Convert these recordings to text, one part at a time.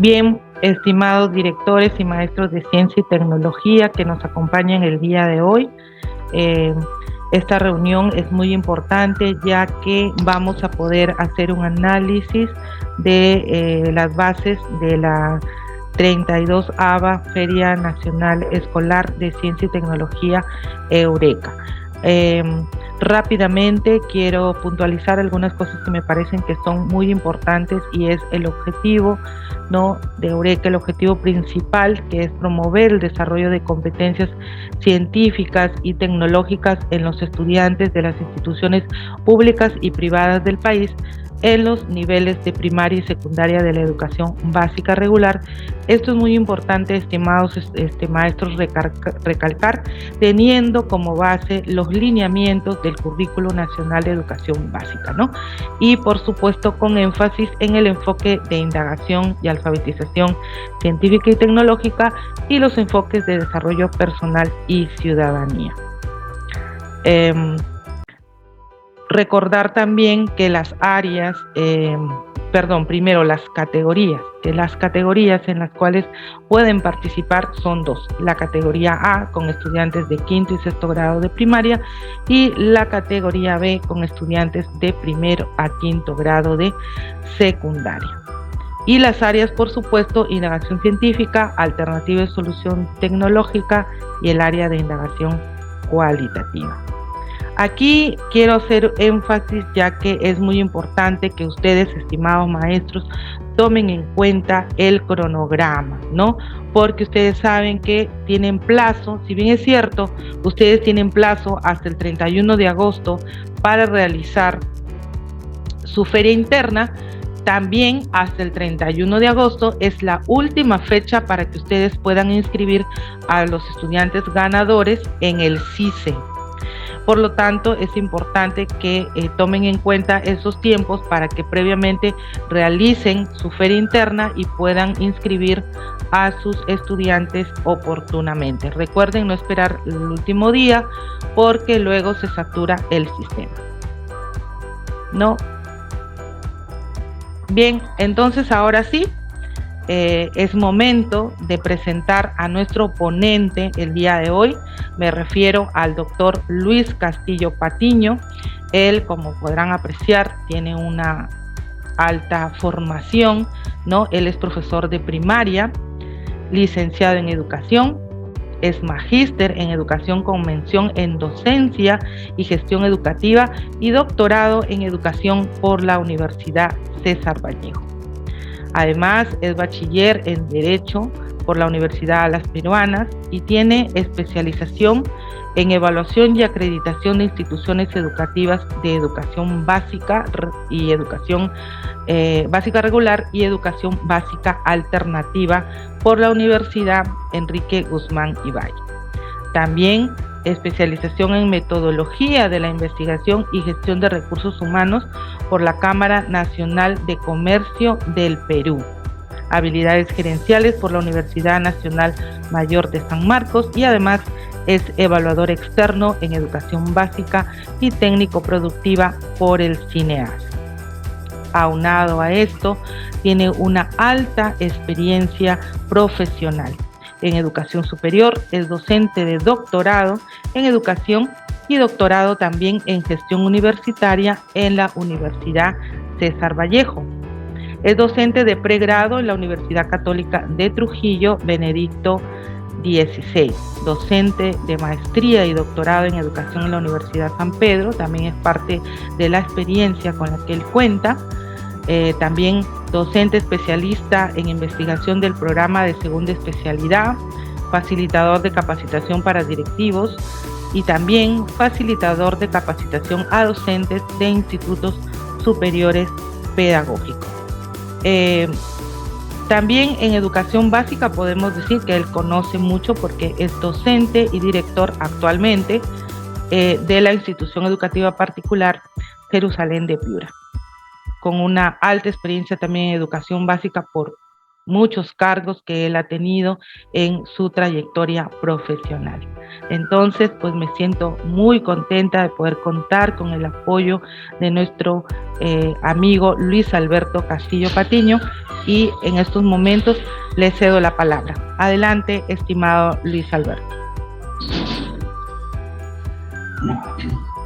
Bien, estimados directores y maestros de ciencia y tecnología que nos acompañan el día de hoy, esta reunión es muy importante ya que vamos a poder hacer un análisis de las bases de la 32ª Feria Nacional Escolar de Ciencia y Tecnología Eureka. Rápidamente quiero puntualizar algunas cosas que me parecen que son muy importantes, y es el objetivo, ¿no?, de Eureka, el objetivo principal, que es promover el desarrollo de competencias científicas y tecnológicas en los estudiantes de las instituciones públicas y privadas del país en los niveles de primaria y secundaria de la educación básica regular. Esto es muy importante, estimados maestros, recalcar, teniendo como base los lineamientos del Currículo Nacional de Educación Básica, ¿no? Y por supuesto con énfasis en el enfoque de indagación y alfabetización científica y tecnológica y los enfoques de desarrollo personal y ciudadanía. Recordar también que las áreas, primero las categorías, que las categorías en las cuales pueden participar son dos: la categoría A con estudiantes de quinto y sexto grado de primaria, y la categoría B con estudiantes de primero a quinto grado de secundaria. Y las áreas, por supuesto, indagación científica, alternativa de solución tecnológica y el área de indagación cualitativa. Aquí quiero hacer énfasis, ya que es muy importante que ustedes, estimados maestros, tomen en cuenta el cronograma, ¿no? Porque ustedes saben que tienen plazo, si bien es cierto, ustedes tienen plazo hasta el 31 de agosto para realizar su feria interna. También hasta el 31 de agosto es la última fecha para que ustedes puedan inscribir a los estudiantes ganadores en el CICE. Por lo tanto, es importante que tomen en cuenta esos tiempos para que previamente realicen su feria interna y puedan inscribir a sus estudiantes oportunamente. Recuerden no esperar el último día, porque luego se satura el sistema, ¿no? Bien, entonces ahora sí, es momento de presentar a nuestro ponente el día de hoy. Me refiero al doctor Luis Castillo Patiño. Él, como podrán apreciar, tiene una alta formación, ¿no? Él es profesor de primaria, licenciado en educación, es magíster en educación con mención en docencia y gestión educativa y doctorado en educación por la Universidad César Vallejo. Además, es bachiller en Derecho por la Universidad Las Peruanas y tiene especialización en evaluación y acreditación de instituciones educativas de educación básica y educación básica regular y educación básica alternativa por la Universidad Enrique Guzmán y Valle. También especialización en metodología de la investigación y gestión de recursos humanos por la Cámara Nacional de Comercio del Perú. Habilidades gerenciales por la Universidad Nacional Mayor de San Marcos, y además es evaluador externo en educación básica y técnico productiva por el CINEAS. Aunado a esto, tiene una alta experiencia profesional en educación superior, es docente de doctorado en educación y doctorado también en gestión universitaria en la Universidad César Vallejo. Es docente de pregrado en la Universidad Católica de Trujillo, Benedicto XVI, docente de maestría y doctorado en educación en la Universidad San Pedro, también es parte de la experiencia con la que él cuenta. También docente especialista en investigación del programa de segunda especialidad, facilitador de capacitación para directivos y también facilitador de capacitación a docentes de institutos superiores pedagógicos. También en educación básica podemos decir que él conoce mucho, porque es docente y director actualmente de la institución educativa particular Jerusalén de Piura, con una alta experiencia también en educación básica por muchos cargos que él ha tenido en su trayectoria profesional. Entonces, pues me siento muy contenta de poder contar con el apoyo de nuestro amigo Luis Alberto Castillo Patiño, y en estos momentos le cedo la palabra. Adelante, estimado Luis Alberto.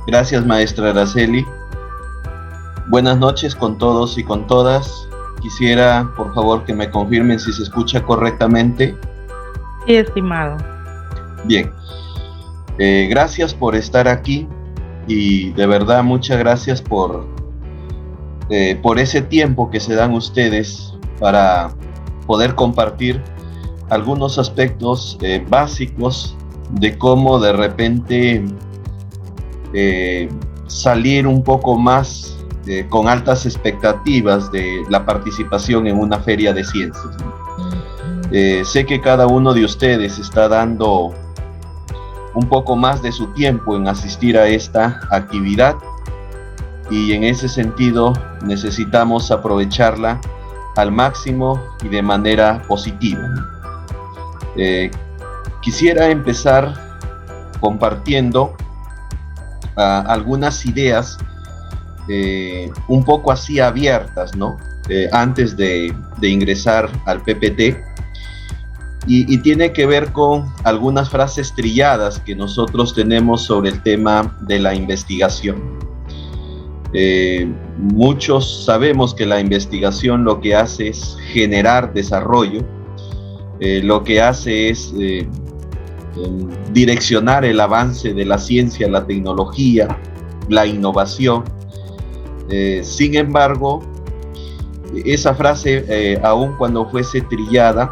Gracias, maestra Araceli. Buenas noches con todos y con todas. Quisiera, por favor, que me confirmen si se escucha correctamente. Sí, estimado. Bien. Gracias por estar aquí y de verdad muchas gracias por ese tiempo que se dan ustedes para poder compartir algunos aspectos básicos de cómo de repente salir un poco más con altas expectativas de la participación en una feria de ciencias. Sé que cada uno de ustedes está dando un poco más de su tiempo en asistir a esta actividad y en ese sentido necesitamos aprovecharla al máximo y de manera positiva. Quisiera empezar compartiendo algunas ideas un poco así abiertas, ¿no? Antes de ingresar al PPT, y tiene que ver con algunas frases trilladas que nosotros tenemos sobre el tema de la investigación. Muchos sabemos que la investigación lo que hace es generar desarrollo, lo que hace es direccionar el avance de la ciencia, la tecnología, la innovación. Sin embargo, esa frase, aun cuando fuese trillada,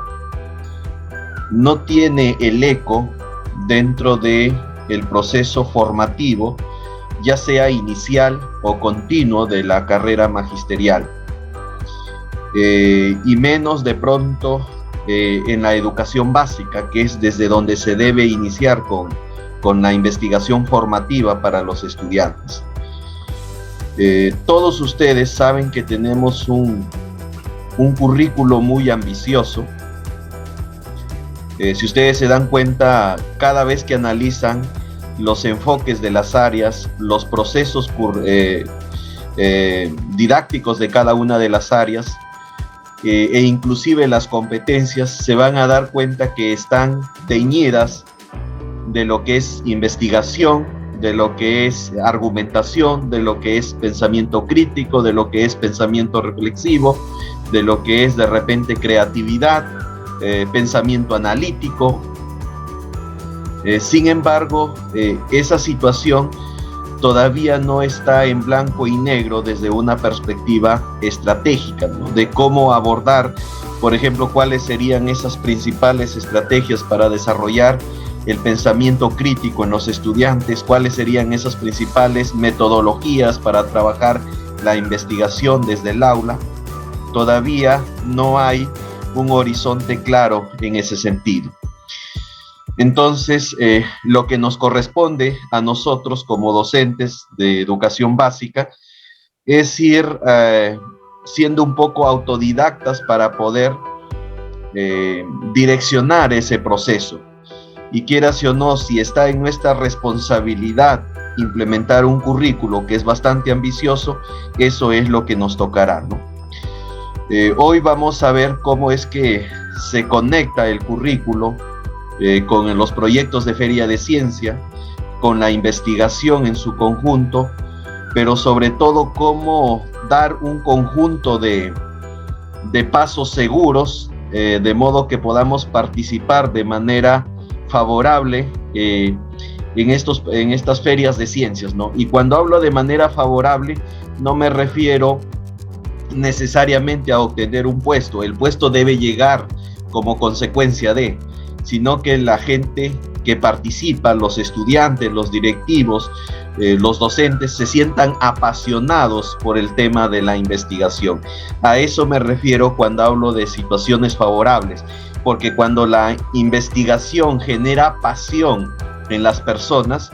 no tiene el eco dentro del proceso formativo, ya sea inicial o continuo de la carrera magisterial, y menos de pronto en la educación básica, que es desde donde se debe iniciar con la investigación formativa para los estudiantes. Todos ustedes saben que tenemos un currículo muy ambicioso. Si ustedes se dan cuenta, cada vez que analizan los enfoques de las áreas, los procesos didácticos de cada una de las áreas, e inclusive las competencias, se van a dar cuenta que están teñidas de lo que es investigación, de lo que es argumentación, de lo que es pensamiento crítico, de lo que es pensamiento reflexivo, de lo que es de repente creatividad, pensamiento analítico. Sin embargo, esa situación todavía no está en blanco y negro desde una perspectiva estratégica, ¿no? De cómo abordar, por ejemplo, cuáles serían esas principales estrategias para desarrollar el pensamiento crítico en los estudiantes, cuáles serían esas principales metodologías para trabajar la investigación desde el aula. Todavía no hay un horizonte claro en ese sentido. Entonces, lo que nos corresponde a nosotros como docentes de educación básica es ir siendo un poco autodidactas para poder direccionar ese proceso. Y quieras o no, si está en nuestra responsabilidad implementar un currículo que es bastante ambicioso, eso es lo que nos tocará, ¿no? Hoy vamos a ver cómo es que se conecta el currículo con los proyectos de Feria de Ciencia, con la investigación en su conjunto, pero sobre todo cómo dar un conjunto de pasos seguros, de modo que podamos participar de manera favorable en estas ferias de ciencias, ¿no? Y cuando hablo de manera favorable, no me refiero necesariamente a obtener un puesto. El puesto debe llegar como consecuencia de, sino que la gente que participa, los estudiantes, los directivos, los docentes, se sientan apasionados por el tema de la investigación. A eso me refiero cuando hablo de situaciones favorables, porque cuando la investigación genera pasión en las personas,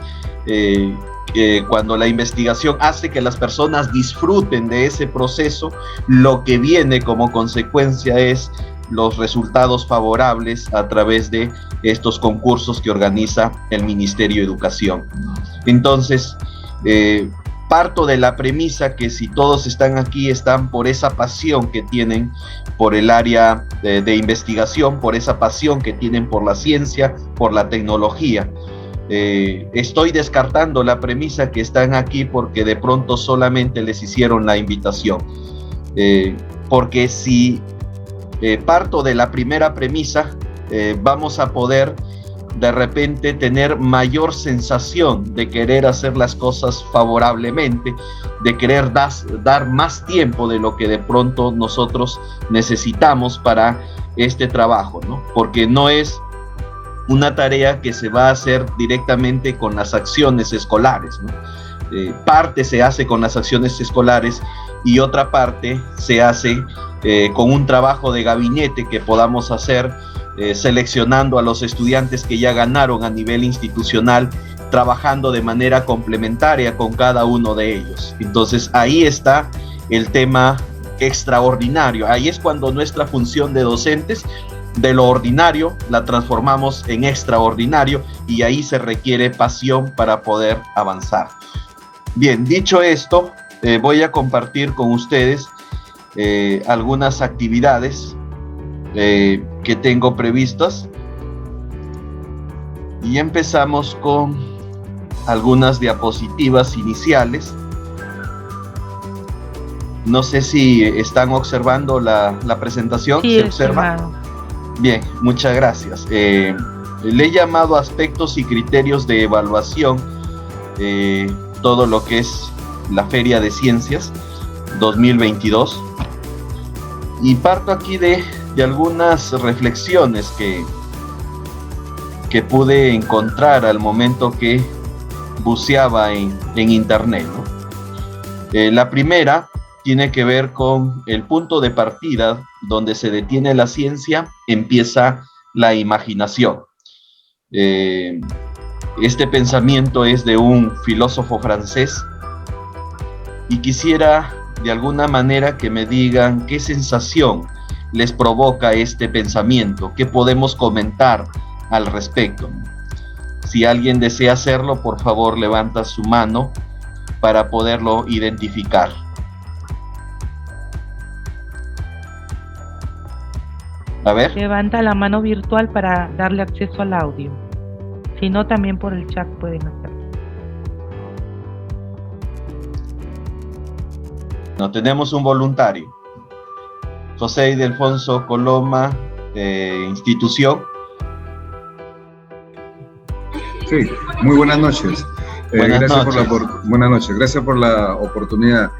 cuando la investigación hace que las personas disfruten de ese proceso, lo que viene como consecuencia es los resultados favorables a través de estos concursos que organiza el Ministerio de Educación. Entonces, parto de la premisa que si todos están aquí, están por esa pasión que tienen por el área de investigación, por esa pasión que tienen por la ciencia, por la tecnología. Estoy descartando la premisa que están aquí porque de pronto solamente les hicieron la invitación. Porque si parto de la primera premisa, vamos a poder de repente tener mayor sensación de querer hacer las cosas favorablemente, de querer dar más tiempo de lo que de pronto nosotros necesitamos para este trabajo, ¿no? Porque no es una tarea que se va a hacer directamente con las acciones escolares, ¿no? Parte se hace con las acciones escolares y otra parte se hace con un trabajo de gabinete que podamos hacer seleccionando a los estudiantes que ya ganaron a nivel institucional, trabajando de manera complementaria con cada uno de ellos. Entonces ahí está el tema extraordinario, ahí es cuando nuestra función de docentes de lo ordinario la transformamos en extraordinario y ahí se requiere pasión para poder avanzar. Bien, dicho esto, voy a compartir con ustedes algunas actividades que tengo previstas y empezamos con algunas diapositivas iniciales. No sé si están observando la presentación. Sí, ¿se observa? estimado. Bien, muchas gracias. Le he llamado aspectos y criterios de evaluación todo lo que es la Feria de Ciencias 2022 y parto aquí de algunas reflexiones que pude encontrar al momento que buceaba en internet, ¿no? La primera tiene que ver con el punto de partida donde se detiene la ciencia, empieza la imaginación. Este pensamiento es de un filósofo francés y quisiera de alguna manera que me digan qué sensación les provoca este pensamiento, qué podemos comentar al respecto. Si alguien desea hacerlo, por favor levanta su mano para poderlo identificar. A ver. Levanta la mano virtual para darle acceso al audio. Si no, también por el chat pueden hacerlo. No, tenemos un voluntario. José Ildefonso Coloma, institución. Sí, muy buenas noches. Buenas noches, gracias por la oportunidad.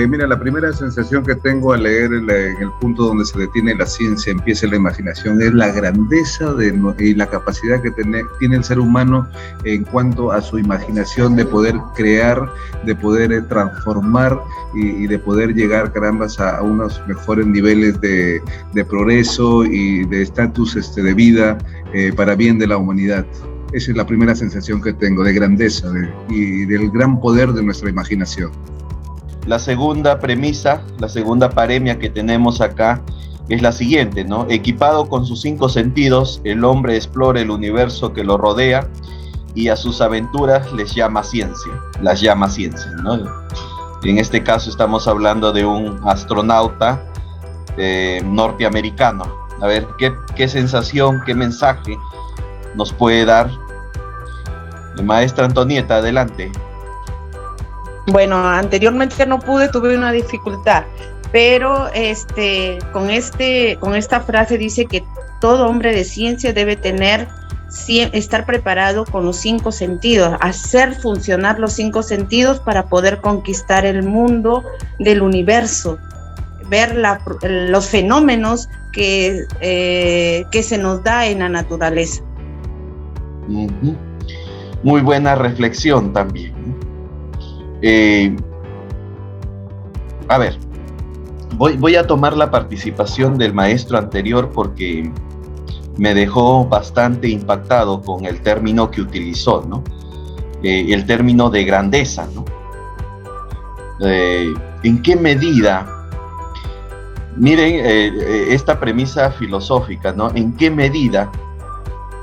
Mira, la primera sensación que tengo al leer en el punto donde se detiene la ciencia, empieza la imaginación, es la grandeza y la capacidad que tiene el ser humano en cuanto a su imaginación de poder crear, de poder transformar y de poder llegar, carambas, a unos mejores niveles de progreso y de estatus de vida para bien de la humanidad. Esa es la primera sensación que tengo, de grandeza y del gran poder de nuestra imaginación. La segunda premisa, la segunda paremia que tenemos acá es la siguiente, ¿no? Equipado con sus 5 sentidos, el hombre explora el universo que lo rodea y a sus aventuras las llama ciencia, ¿no? En este caso estamos hablando de un astronauta norteamericano. A ver, ¿qué sensación, qué mensaje nos puede dar? Maestra Antonieta, adelante. Bueno, anteriormente no pude, tuve una dificultad, pero con esta frase dice que todo hombre de ciencia debe estar preparado con los 5 sentidos, hacer funcionar los 5 sentidos para poder conquistar el mundo del universo, ver los fenómenos que se nos da en la naturaleza. Uh-huh. Muy buena reflexión también. A ver, voy a tomar la participación del maestro anterior porque me dejó bastante impactado con el término que utilizó, ¿no? El término de grandeza, ¿no? ¿En qué medida Miren esta premisa filosófica, ¿no? ¿En qué medida,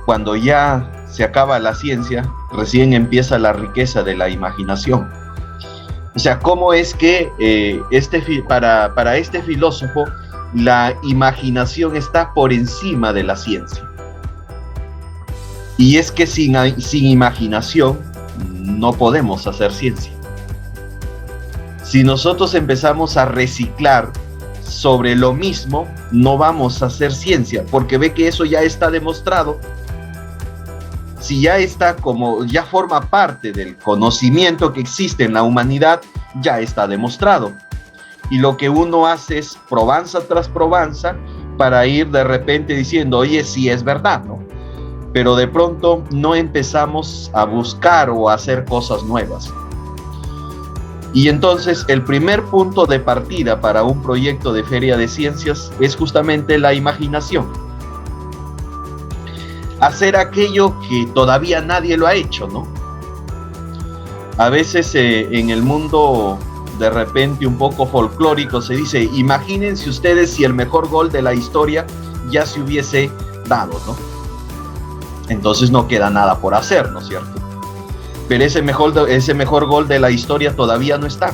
cuando ya se acaba la ciencia, recién empieza la riqueza de la imaginación? O sea, ¿cómo es que para este filósofo la imaginación está por encima de la ciencia? Y es que sin imaginación no podemos hacer ciencia. Si nosotros empezamos a reciclar sobre lo mismo, no vamos a hacer ciencia, porque ve que eso ya está demostrado. Si ya está ya forma parte del conocimiento que existe en la humanidad, ya está demostrado. Y lo que uno hace es probanza tras probanza para ir de repente diciendo, oye, sí es verdad, ¿no? Pero de pronto no empezamos a buscar o a hacer cosas nuevas. Y entonces el primer punto de partida para un proyecto de feria de ciencias es justamente la imaginación. Hacer aquello que todavía nadie lo ha hecho, ¿no? A veces en el mundo de repente un poco folclórico se dice, imagínense ustedes si el mejor gol de la historia ya se hubiese dado, ¿no? Entonces no queda nada por hacer, ¿no es cierto? Pero ese mejor gol de la historia todavía no está.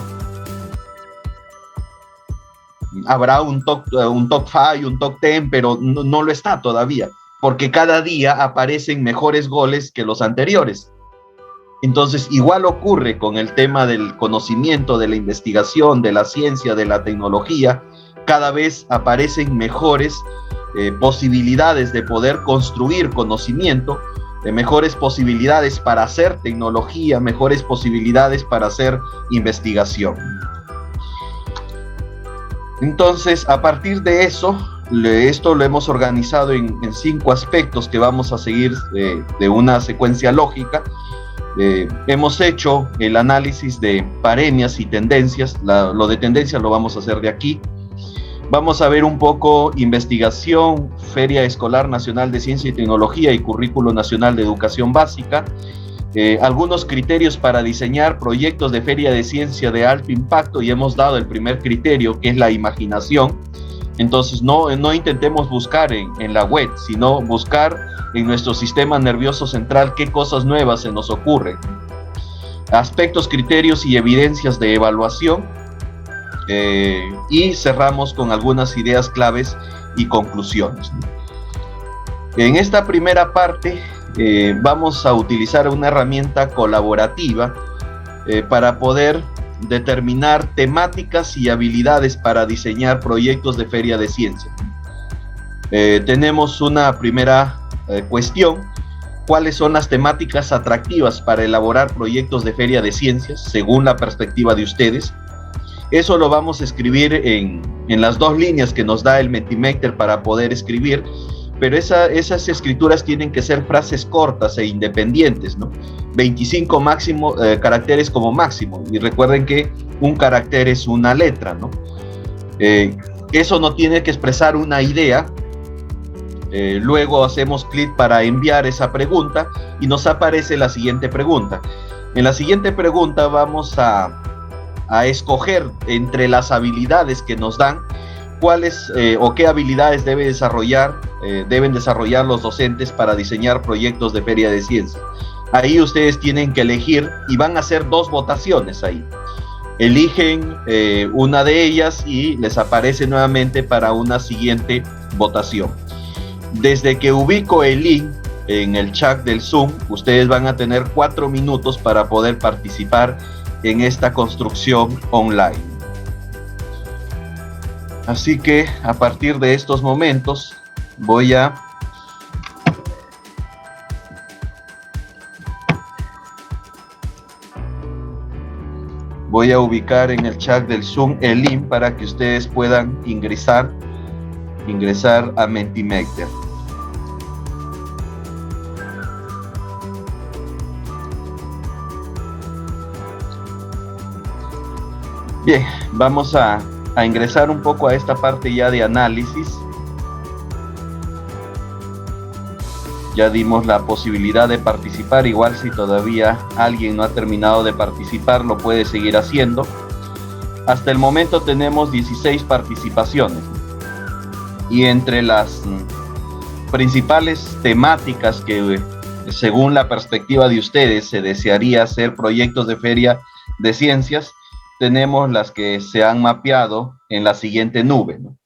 Habrá un top 5, un top 10, pero no lo está todavía, porque cada día aparecen mejores goles que los anteriores. Entonces, igual ocurre con el tema del conocimiento, de la investigación, de la ciencia, de la tecnología. Cada vez aparecen mejores posibilidades de poder construir conocimiento, de mejores posibilidades para hacer tecnología, mejores posibilidades para hacer investigación. Entonces, a partir de eso, esto lo hemos organizado en 5 aspectos que vamos a seguir de una secuencia lógica. Hemos hecho el análisis de paremias y tendencias. Lo de tendencias lo vamos a hacer de aquí. Vamos a ver un poco investigación, Feria Escolar Nacional de Ciencia y Tecnología y Currículo Nacional de Educación Básica. Algunos criterios para diseñar proyectos de feria de ciencia de alto impacto, y hemos dado el primer criterio, que es la imaginación. Entonces no intentemos buscar en la web, sino buscar en nuestro sistema nervioso central qué cosas nuevas se nos ocurren. Aspectos, criterios y evidencias de evaluación. Y cerramos con algunas ideas claves y conclusiones. En esta primera parte vamos a utilizar una herramienta colaborativa para poder determinar temáticas y habilidades para diseñar proyectos de feria de ciencia. Tenemos una primera cuestión: ¿cuáles son las temáticas atractivas para elaborar proyectos de feria de ciencias según la perspectiva de ustedes? Eso lo vamos a escribir en las 2 líneas que nos da el Mentimeter para poder escribir, pero esas escrituras tienen que ser frases cortas e independientes, ¿no? 25 caracteres como máximo, y recuerden que un carácter es una letra, ¿no? Eso no tiene que expresar una idea. Luego hacemos clic para enviar esa pregunta y nos aparece la siguiente pregunta. En la siguiente pregunta vamos a escoger entre las habilidades que nos dan cuáles o qué habilidades deben desarrollar los docentes para diseñar proyectos de feria de ciencia. Ahí ustedes tienen que elegir y van a hacer 2 votaciones ahí. Eligen una de ellas y les aparece nuevamente para una siguiente votación. Desde que ubico el link en el chat del Zoom, ustedes van a tener 4 minutos para poder participar en esta construcción online. Así que a partir de estos momentos voy a ubicar en el chat del Zoom el link para que ustedes puedan ingresar a Mentimeter. Bien, vamos a ingresar un poco a esta parte ya de análisis. Ya dimos la posibilidad de participar. Igual, si todavía alguien no ha terminado de participar, lo puede seguir haciendo. Hasta el momento tenemos 16 participaciones. y entre las principales temáticas que según la perspectiva de ustedes se desearía hacer proyectos de feria de ciencias, tenemos las que se han mapeado en la siguiente nube, ¿no?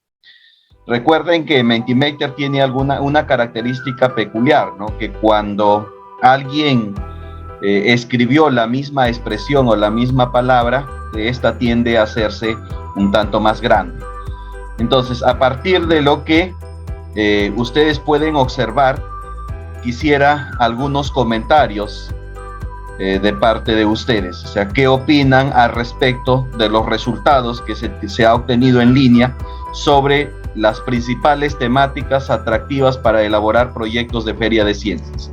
Recuerden que Mentimeter tiene una característica peculiar, ¿no? Que cuando alguien escribió la misma expresión o la misma palabra, esta tiende a hacerse un tanto más grande. Entonces, a partir de lo que ustedes pueden observar, quisiera algunos comentarios de parte de ustedes. O sea, ¿qué opinan al respecto de los resultados que se ha obtenido en línea sobre las principales temáticas atractivas para elaborar proyectos de feria de ciencias?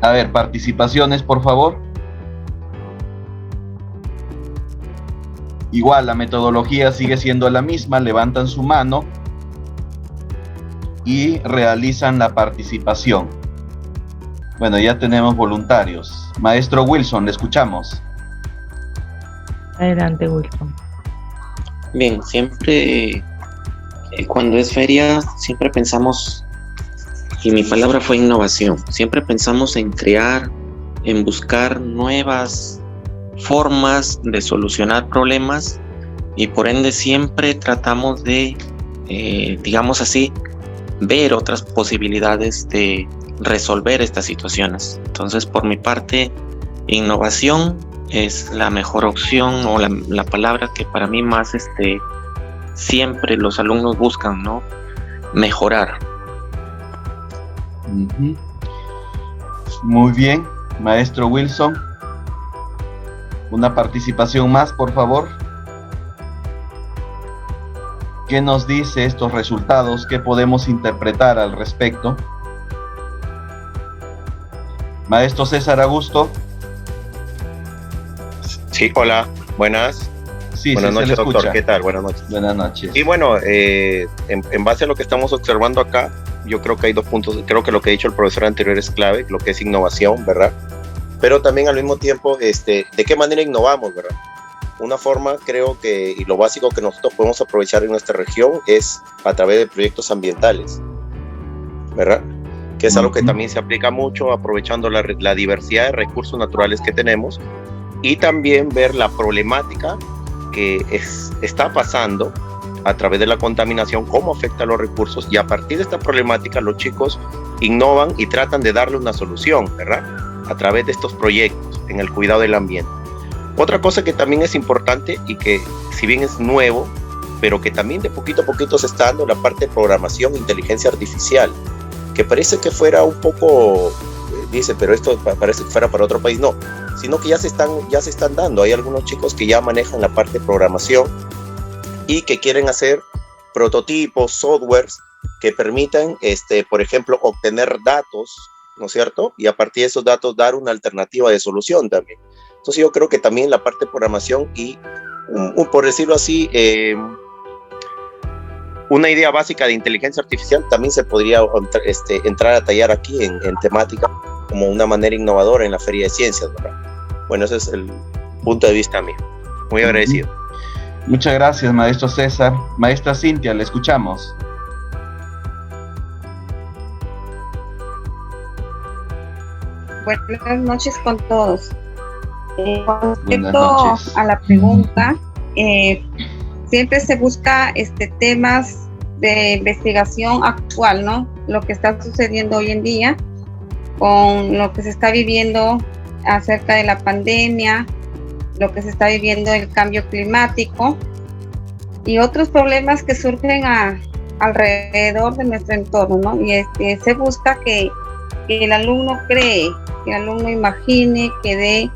A ver, participaciones, por favor. Igual, la metodología sigue siendo la misma, levantan su mano y realizan la participación. Bueno, ya tenemos voluntarios. Maestro Wilson, le escuchamos. Adelante, Wilson. Bien, siempre cuando es feria, siempre pensamos, y mi palabra fue innovación, siempre pensamos en crear, en buscar nuevas formas de solucionar problemas y por ende siempre tratamos de, digamos así, ver otras posibilidades de resolver estas situaciones. Entonces, por mi parte, innovación es la mejor opción o la palabra que para mí más siempre los alumnos buscan, ¿no? Mejorar. Muy bien, maestro Wilson. Una participación más, por favor. ¿Qué nos dice estos resultados? ¿Qué podemos interpretar al respecto? Maestro César Augusto. Sí, hola, buenas. Sí, buenas noches, doctor. Escucha. ¿Qué tal? Buenas noches. Buenas noches. Y bueno, en base a lo que estamos observando acá, yo creo que hay 2 puntos. Creo que lo que ha dicho el profesor anterior es clave, lo que es innovación, ¿verdad? Pero también al mismo tiempo, ¿de qué manera innovamos, verdad? Una forma, creo que, y lo básico que nosotros podemos aprovechar en nuestra región es a través de proyectos ambientales, ¿verdad? Que es algo que también se aplica mucho, aprovechando la diversidad de recursos naturales que tenemos y también ver la problemática que está pasando a través de la contaminación, cómo afecta a los recursos, y a partir de esta problemática los chicos innovan y tratan de darle una solución, ¿verdad? A través de estos proyectos en el cuidado del ambiente. Otra cosa que también es importante y que si bien es nuevo, pero que también de poquito a poquito se está dando la parte de programación e inteligencia artificial, que parece que fuera un poco, dice, pero esto parece que fuera para otro país, no, sino que ya se están dando. Hay algunos chicos que ya manejan la parte de programación y que quieren hacer prototipos, softwares que permitan, por ejemplo, obtener datos, ¿no es cierto? Y a partir de esos datos dar una alternativa de solución también. Entonces yo creo que también la parte de programación y, por decirlo así, una idea básica de inteligencia artificial también se podría entrar a tallar aquí en temática como una manera innovadora en la Feria de Ciencias, ¿verdad? Bueno, ese es el punto de vista mío. Muy agradecido. Muchas gracias, maestro César. Maestra Cintia, le escuchamos. Buenas noches con todos. Con respecto a la pregunta, siempre se busca temas de investigación actual, ¿no? Lo que está sucediendo hoy en día, con lo que se está viviendo acerca de la pandemia, lo que se está viviendo el cambio climático y otros problemas que surgen alrededor de nuestro entorno, ¿no? Y se busca que el alumno cree, que el alumno imagine, que dé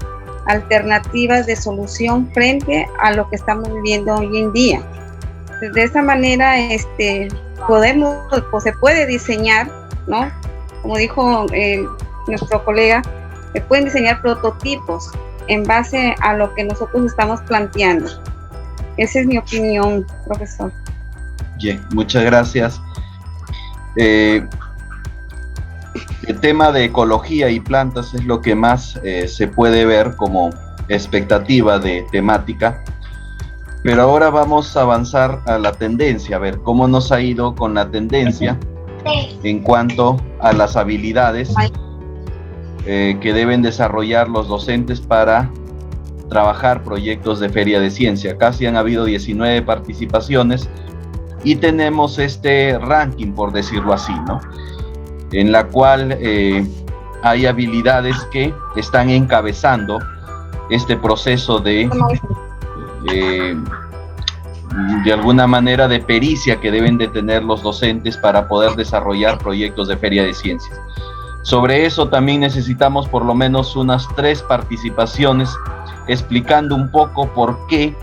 alternativas de solución frente a lo que estamos viviendo hoy en día. De esa manera se puede diseñar, ¿no? Como dijo nuestro colega, se pueden diseñar prototipos en base a lo que nosotros estamos planteando. Esa es mi opinión, profesor. Bien, muchas gracias. El tema de ecología y plantas es lo que más se puede ver como expectativa de temática. Pero ahora vamos a avanzar a la tendencia, a ver cómo nos ha ido con la tendencia en cuanto a las habilidades que deben desarrollar los docentes para trabajar proyectos de feria de ciencia. Casi han habido 19 participaciones y tenemos este ranking, por decirlo así, ¿no? En la cual hay habilidades que están encabezando este proceso de alguna manera de pericia que deben de tener los docentes para poder desarrollar proyectos de feria de ciencias. Sobre eso también necesitamos por lo menos unas 3 participaciones explicando un poco por qué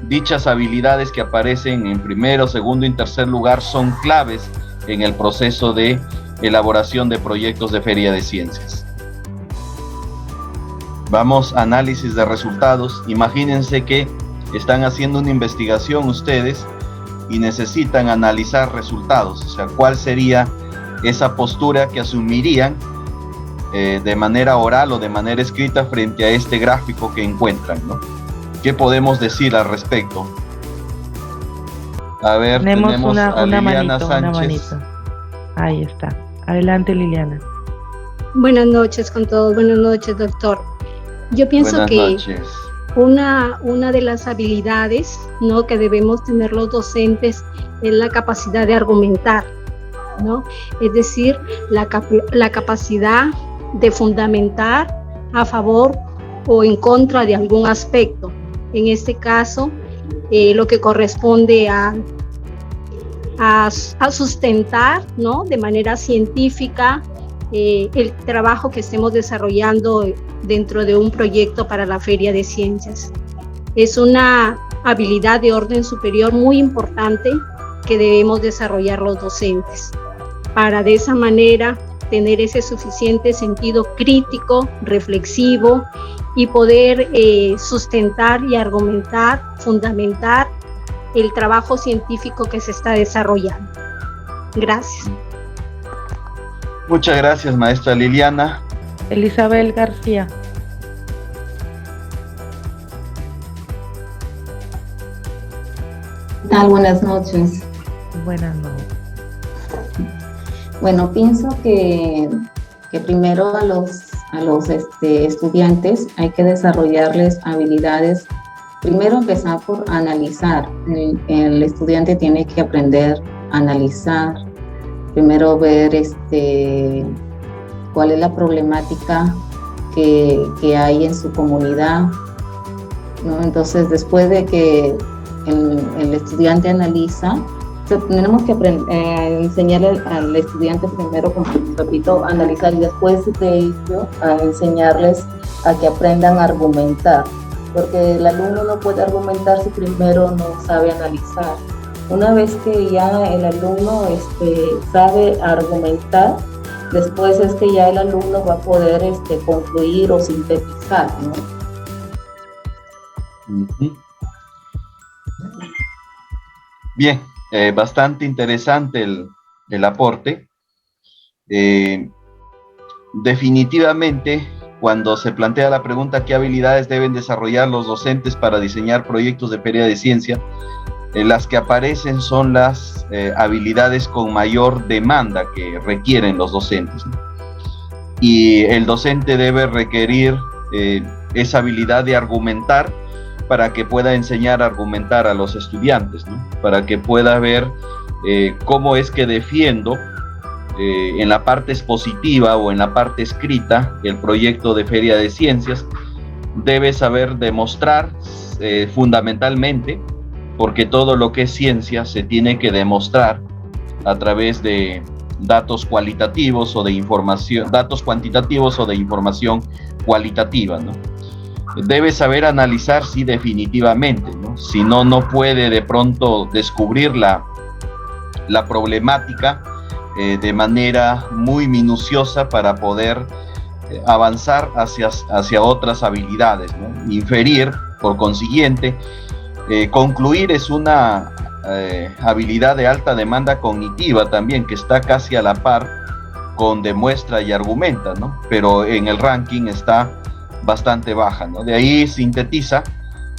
dichas habilidades que aparecen en primero, segundo y tercer lugar son claves en el proceso de elaboración de proyectos de feria de ciencias. Vamos a análisis de resultados. Imagínense que están haciendo una investigación ustedes y necesitan analizar resultados, o sea, cuál sería esa postura que asumirían de manera oral o de manera escrita frente a este gráfico que encuentran, ¿no? ¿Qué podemos decir al respecto? A ver, tenemos a Liliana Sánchez. Ahí está. Adelante, Liliana. Buenas noches con todos. Buenas noches, doctor. Yo pienso que una de las habilidades, ¿no?, que debemos tener los docentes es la capacidad de argumentar, ¿no? Es decir, la capacidad de fundamentar a favor o en contra de algún aspecto. En este caso, lo que corresponde a sustentar, ¿no?, de manera científica el trabajo que estemos desarrollando dentro de un proyecto para la Feria de Ciencias. Es una habilidad de orden superior muy importante que debemos desarrollar los docentes para de esa manera tener ese suficiente sentido crítico, reflexivo y poder sustentar y argumentar, fundamentar el trabajo científico que se está desarrollando. Gracias. Muchas gracias, maestra Liliana. Elizabeth García. ¿Qué tal? Buenas noches. Buenas noches. Bueno, pienso que primero a los estudiantes hay que desarrollarles habilidades. Primero empezar por analizar. El estudiante tiene que aprender a analizar. Primero ver cuál es la problemática que hay en su comunidad, ¿no? Entonces, después de que el estudiante analiza, tenemos que enseñarle al estudiante primero, como repito, a analizar, y después de ello a enseñarles a que aprendan a argumentar, porque el alumno no puede argumentar si primero no sabe analizar. Una vez que ya el alumno sabe argumentar, después es que ya el alumno va a poder concluir o sintetizar, ¿no? Bien, bastante interesante el aporte. Definitivamente, cuando se plantea la pregunta ¿qué habilidades deben desarrollar los docentes para diseñar proyectos de feria de ciencia?, las que aparecen son las habilidades con mayor demanda que requieren los docentes, ¿no? Y el docente debe requerir esa habilidad de argumentar para que pueda enseñar a argumentar a los estudiantes, ¿no? Para que pueda ver cómo es que defiendo en la parte expositiva o en la parte escrita el proyecto de feria de ciencias. Debe saber demostrar fundamentalmente, porque todo lo que es ciencia se tiene que demostrar a través de datos cualitativos o de información, datos cuantitativos o de información cualitativa, ¿no? Debe saber analizar, sí, definitivamente, ¿no? Si no, no puede de pronto descubrir la problemática de manera muy minuciosa para poder avanzar hacia otras habilidades, ¿no? Inferir, por consiguiente, concluir es una habilidad de alta demanda cognitiva también, que está casi a la par con demuestra y argumenta, ¿no? Pero en el ranking está bastante baja, ¿no? De ahí sintetiza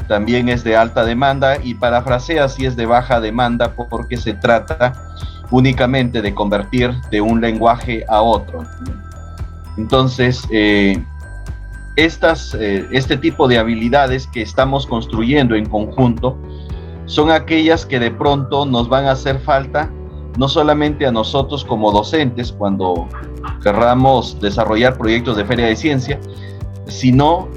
también es de alta demanda, y parafrasea si es de baja demanda, porque se trata únicamente de convertir de un lenguaje a otro. Entonces, este tipo de habilidades que estamos construyendo en conjunto son aquellas que de pronto nos van a hacer falta, no solamente a nosotros como docentes cuando querramos desarrollar proyectos de Feria de Ciencia, sino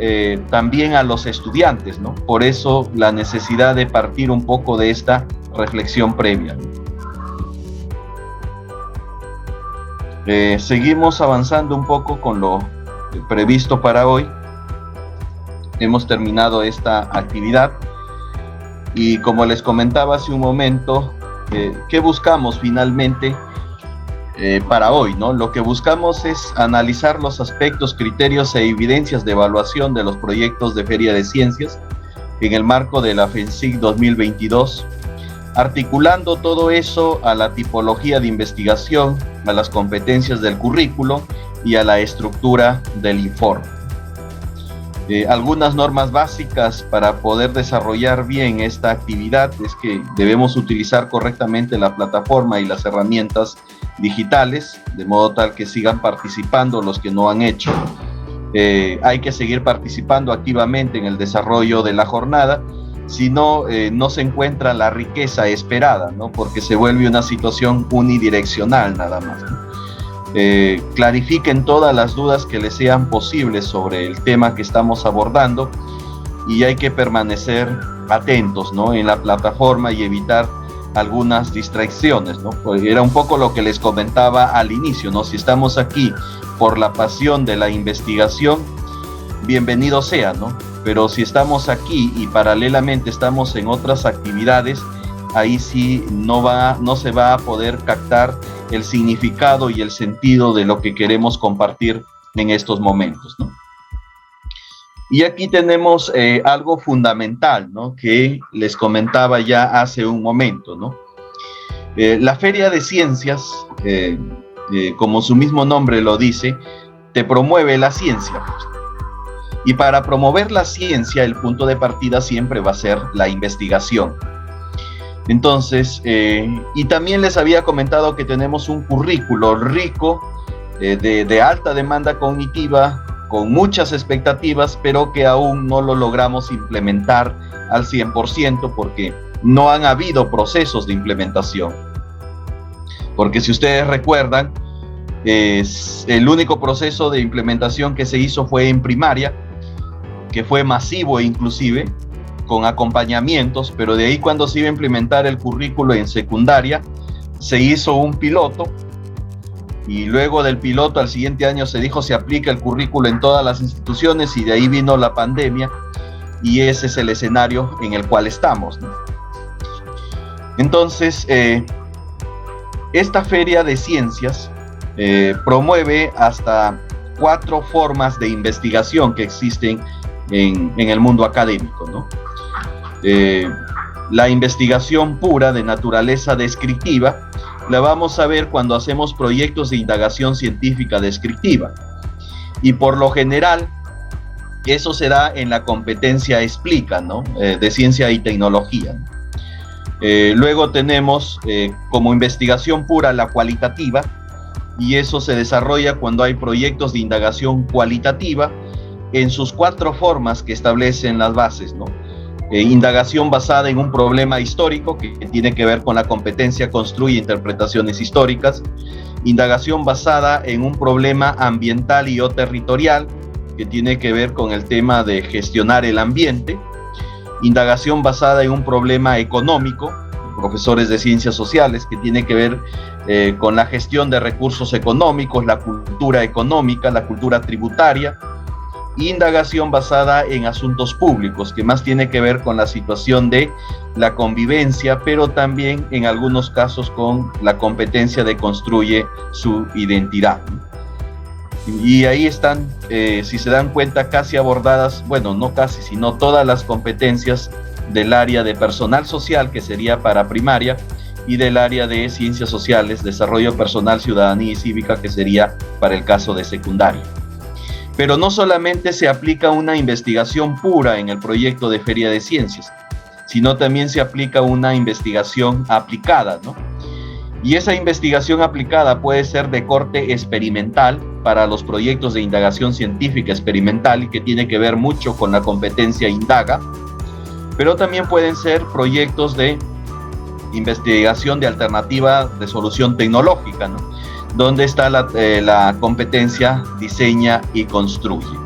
también a los estudiantes, ¿no? Por eso la necesidad de partir un poco de esta reflexión previa. Seguimos avanzando un poco con lo previsto para hoy. Hemos terminado esta actividad y, como les comentaba hace un momento, ¿qué buscamos finalmente para hoy, ¿no? Lo que buscamos es analizar los aspectos, criterios e evidencias de evaluación de los proyectos de Feria de Ciencias en el marco de la FENSIC 2022, articulando todo eso a la tipología de investigación, a las competencias del currículo y a la estructura del informe. Algunas normas básicas para poder desarrollar bien esta actividad es que debemos utilizar correctamente la plataforma y las herramientas digitales, de modo tal que sigan participando los que no han hecho. Hay que seguir participando activamente en el desarrollo de la jornada, si no, no se encuentra la riqueza esperada, ¿no? Porque se vuelve una situación unidireccional nada más, ¿no? Clarifiquen todas las dudas que les sean posibles sobre el tema que estamos abordando, y hay que permanecer atentos, ¿no?, en la plataforma y evitar algunas distracciones, ¿no? Pues era un poco lo que les comentaba al inicio, ¿no? Si estamos aquí por la pasión de la investigación, bienvenido sea, ¿no? Pero si estamos aquí y paralelamente estamos en otras actividades, ahí sí no se va a poder captar el significado y el sentido de lo que queremos compartir en estos momentos, ¿no? Y aquí tenemos algo fundamental, ¿no?, que les comentaba ya hace un momento, ¿no? La Feria de Ciencias, como su mismo nombre lo dice, te promueve la ciencia, pues. Y para promover la ciencia, el punto de partida siempre va a ser la investigación. Entonces, y también les había comentado que tenemos un currículo rico, de alta demanda cognitiva, con muchas expectativas, pero que aún no lo logramos implementar al 100% porque no han habido procesos de implementación. Porque si ustedes recuerdan, el único proceso de implementación que se hizo fue en primaria, que fue masivo inclusive, con acompañamientos, pero de ahí cuando se iba a implementar el currículo en secundaria, se hizo un piloto, y luego del piloto al siguiente año se dijo se aplica el currículo en todas las instituciones, y de ahí vino la pandemia, y ese es el escenario en el cual estamos, ¿no? Entonces, esta Feria de Ciencias promueve hasta 4 formas de investigación que existen en el mundo académico, ¿no? La investigación pura de naturaleza descriptiva la vamos a ver cuando hacemos proyectos de indagación científica descriptiva, y por lo general eso se da en la competencia explica, ¿no?, de ciencia y tecnología. Luego tenemos como investigación pura la cualitativa, y eso se desarrolla cuando hay proyectos de indagación cualitativa en sus 4 formas que establecen las bases, ¿no? Indagación basada en un problema histórico que tiene que ver con la competencia construye interpretaciones históricas. Indagación basada en un problema ambiental y o territorial que tiene que ver con el tema de gestionar el ambiente. Indagación basada en un problema económico, profesores de ciencias sociales, que tiene que ver con la gestión de recursos económicos, la cultura económica, la cultura tributaria. Indagación basada en asuntos públicos, que más tiene que ver con la situación de la convivencia, pero también en algunos casos con la competencia de construye su identidad. Y ahí están, si se dan cuenta, casi abordadas, bueno, no casi, sino todas las competencias del área de personal social, que sería para primaria, y del área de ciencias sociales, desarrollo personal, ciudadanía y cívica, que sería para el caso de secundaria. Pero no solamente se aplica una investigación pura en el proyecto de Feria de Ciencias, sino también se aplica una investigación aplicada, ¿no? Y esa investigación aplicada puede ser de corte experimental para los proyectos de indagación científica experimental, y que tiene que ver mucho con la competencia indaga, pero también pueden ser proyectos de investigación de alternativa de solución tecnológica, ¿no? Donde está la competencia diseña y construye.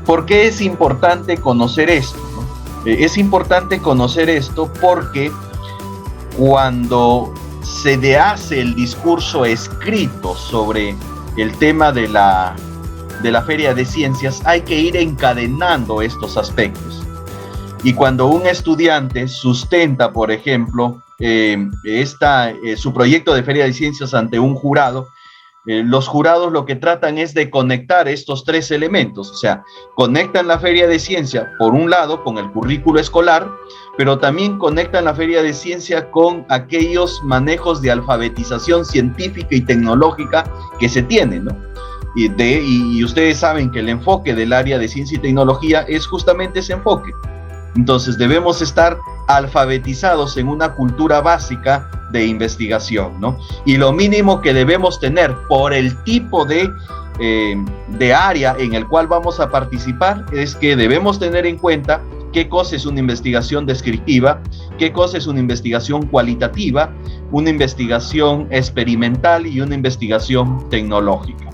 ¿Por qué es importante conocer esto, no? Es importante conocer esto porque cuando se hace el discurso escrito sobre el tema de la Feria de Ciencias, hay que ir encadenando estos aspectos. Y cuando un estudiante sustenta, por ejemplo, su proyecto de Feria de Ciencias ante un jurado, los jurados lo que tratan es de conectar estos tres elementos, o sea, conectan la Feria de Ciencia, por un lado, con el currículo escolar, pero también conectan la Feria de Ciencia con aquellos manejos de alfabetización científica y tecnológica que se tienen, ¿no? Y ustedes saben que el enfoque del área de ciencia y tecnología es justamente ese enfoque. Entonces debemos estar alfabetizados en una cultura básica de investigación, ¿no? Y lo mínimo que debemos tener por el tipo de área en el cual vamos a participar es que debemos tener en cuenta qué cosa es una investigación descriptiva, qué cosa es una investigación cualitativa, una investigación experimental y una investigación tecnológica.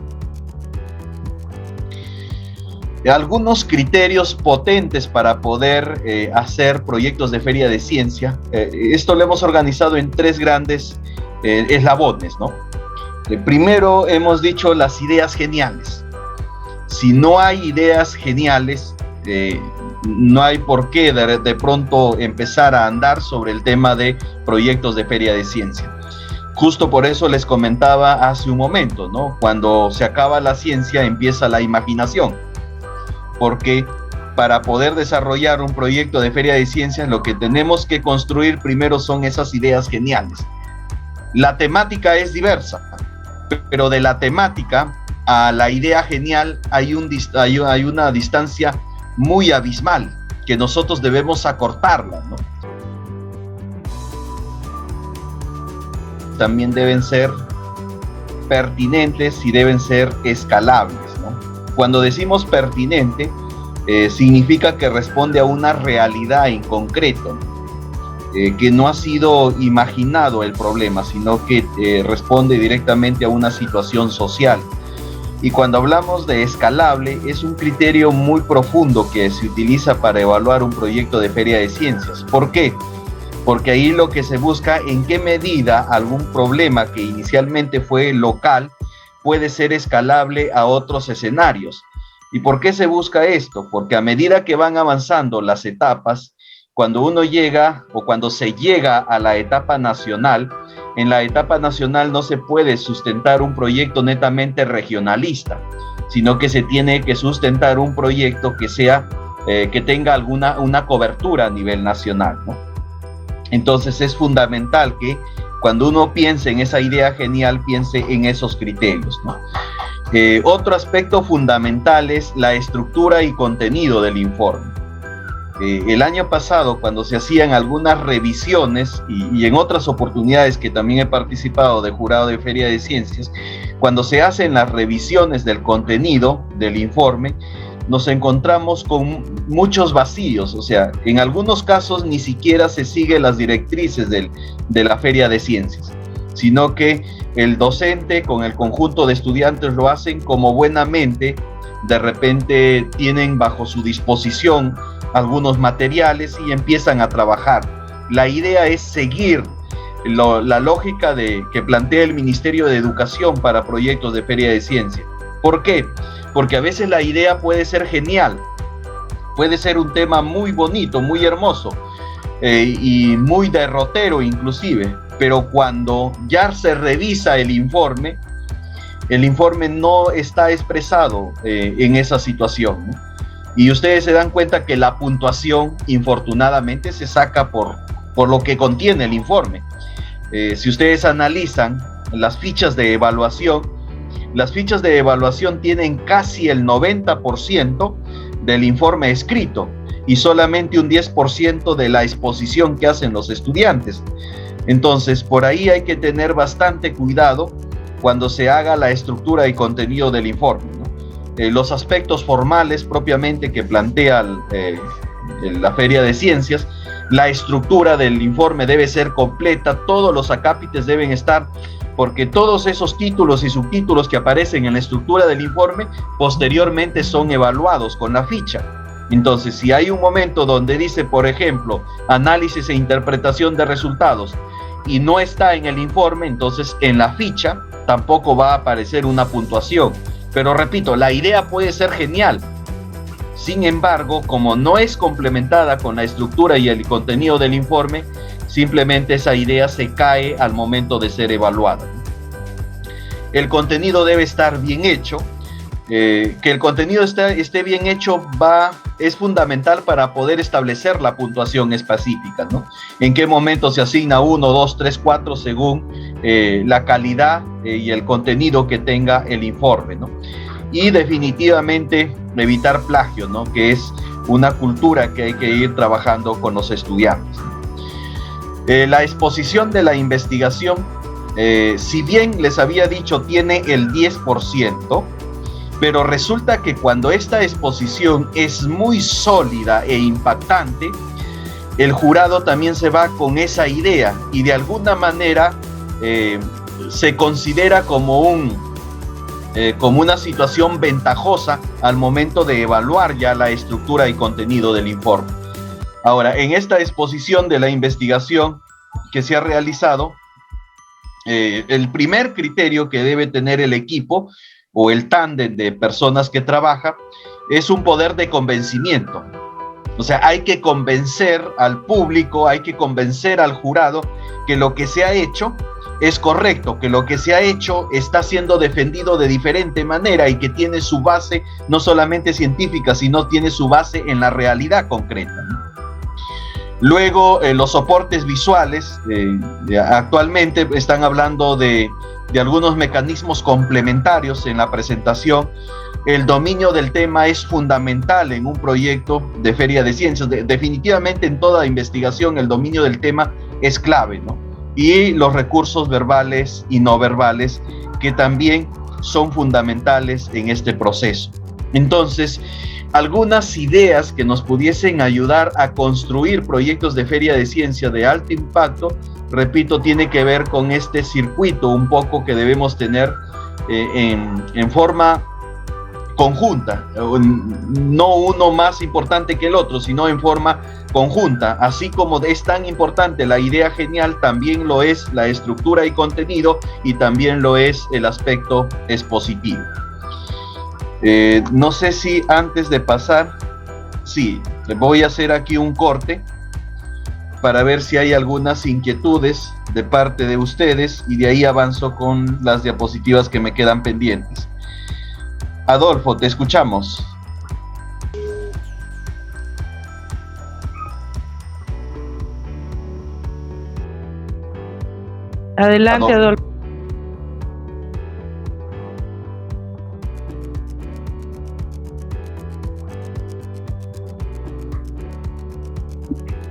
Algunos criterios potentes para poder hacer proyectos de Feria de Ciencia. Esto lo hemos organizado en tres grandes eslabones, ¿no? Primero hemos dicho las ideas geniales. Si no hay ideas geniales, no hay por qué de pronto empezar a andar sobre el tema de proyectos de Feria de Ciencia. Justo por eso les comentaba hace un momento, ¿no? Cuando se acaba la ciencia empieza la imaginación. Porque para poder desarrollar un proyecto de Feria de Ciencias, lo que tenemos que construir primero son esas ideas geniales. La temática es diversa, pero de la temática a la idea genial hay una distancia muy abismal que nosotros debemos acortarla, ¿no? También deben ser pertinentes y deben ser escalables, ¿no? Cuando decimos pertinente, significa que responde a una realidad en concreto, que no ha sido imaginado el problema, sino que responde directamente a una situación social. Y cuando hablamos de escalable, es un criterio muy profundo que se utiliza para evaluar un proyecto de Feria de Ciencias. ¿Por qué? Porque ahí lo que se busca, en qué medida algún problema que inicialmente fue local puede ser escalable a otros escenarios. ¿Y por qué se busca esto? Porque a medida que van avanzando las etapas, cuando uno llega o cuando se llega a la etapa nacional, en la etapa nacional no se puede sustentar un proyecto netamente regionalista, sino que se tiene que sustentar un proyecto que sea, que tenga una cobertura a nivel nacional, ¿no? Entonces es fundamental que cuando uno piense en esa idea genial, piense en esos criterios, ¿no? Otro aspecto fundamental es la estructura y contenido del informe. El año pasado, cuando se hacían algunas revisiones y en otras oportunidades que también he participado de jurado de Feria de Ciencias, cuando se hacen las revisiones del contenido del informe, nos encontramos con muchos vacíos. O sea, en algunos casos ni siquiera se siguen las directrices de la Feria de Ciencias, sino que el docente con el conjunto de estudiantes lo hacen como buenamente. De repente tienen bajo su disposición algunos materiales y empiezan a trabajar. La idea es seguir la lógica que plantea el Ministerio de Educación para proyectos de Feria de Ciencia. ¿Por qué? Porque a veces la idea puede ser genial, puede ser un tema muy bonito, muy hermoso y muy derrotero inclusive, pero cuando ya se revisa el informe no está expresado en esa situación, ¿no? Y ustedes se dan cuenta que la puntuación, infortunadamente, se saca por lo que contiene el informe. Si ustedes analizan las fichas de evaluación, las fichas de evaluación tienen casi el 90% del informe escrito y solamente un 10% de la exposición que hacen los estudiantes. Entonces, por ahí hay que tener bastante cuidado cuando se haga la estructura y contenido del informe, ¿no? Los aspectos formales propiamente que plantea la Feria de Ciencias, la estructura del informe debe ser completa, todos los acápites deben estar, porque todos esos títulos y subtítulos que aparecen en la estructura del informe posteriormente son evaluados con la ficha. Entonces, si hay un momento donde dice, por ejemplo, análisis e interpretación de resultados, y no está en el informe, entonces en la ficha tampoco va a aparecer una puntuación. Pero repito, la idea puede ser genial. Sin embargo, como no es complementada con la estructura y el contenido del informe, simplemente esa idea se cae al momento de ser evaluada. El contenido debe estar bien hecho. Que el contenido esté bien hecho es fundamental para poder establecer la puntuación específica, ¿no? En qué momento se asigna 1, 2, 3, 4 según la calidad y el contenido que tenga el informe, ¿no? Y definitivamente evitar plagio, ¿no? Que es una cultura que hay que ir trabajando con los estudiantes. La exposición de la investigación, si bien les había dicho tiene el 10%, pero resulta que cuando esta exposición es muy sólida e impactante, el jurado también se va con esa idea y de alguna manera se considera como una situación ventajosa al momento de evaluar ya la estructura y contenido del informe. Ahora, en esta exposición de la investigación que se ha realizado, el primer criterio que debe tener el equipo o el tándem de personas que trabaja es un poder de convencimiento. O sea, hay que convencer al público, hay que convencer al jurado que lo que se ha hecho es correcto, que lo que se ha hecho está siendo defendido de diferente manera y que tiene su base no solamente científica, sino tiene su base en la realidad concreta, ¿no? Luego, los soportes visuales, actualmente están hablando de algunos mecanismos complementarios en la presentación. El dominio del tema es fundamental en un proyecto de Feria de Ciencias. Definitivamente en toda investigación el dominio del tema es clave, ¿no? Y los recursos verbales y no verbales que también son fundamentales en este proceso. Entonces, algunas ideas que nos pudiesen ayudar a construir proyectos de Feria de Ciencia de alto impacto, repito, tiene que ver con este circuito un poco que debemos tener en forma conjunta, no uno más importante que el otro, sino en forma conjunta. Así como es tan importante la idea genial, también lo es la estructura y contenido, y también lo es el aspecto expositivo. No sé si antes de pasar, sí, les voy a hacer aquí un corte para ver si hay algunas inquietudes de parte de ustedes y de ahí avanzo con las diapositivas que me quedan pendientes. Adolfo, te escuchamos. Adelante, Adolfo.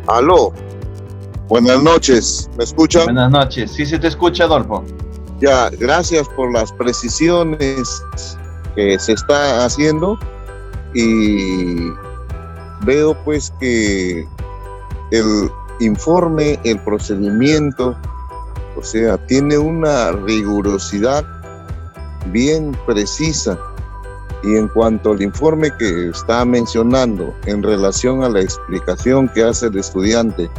Aló, buenas noches, ¿me escuchan? Buenas noches, sí se te escucha, Adolfo. Ya, gracias por las precisiones que se está haciendo y veo pues que el informe, el procedimiento, o sea, tiene una rigurosidad bien precisa. Y en cuanto al informe que está mencionando en relación a la explicación que hace el estudiante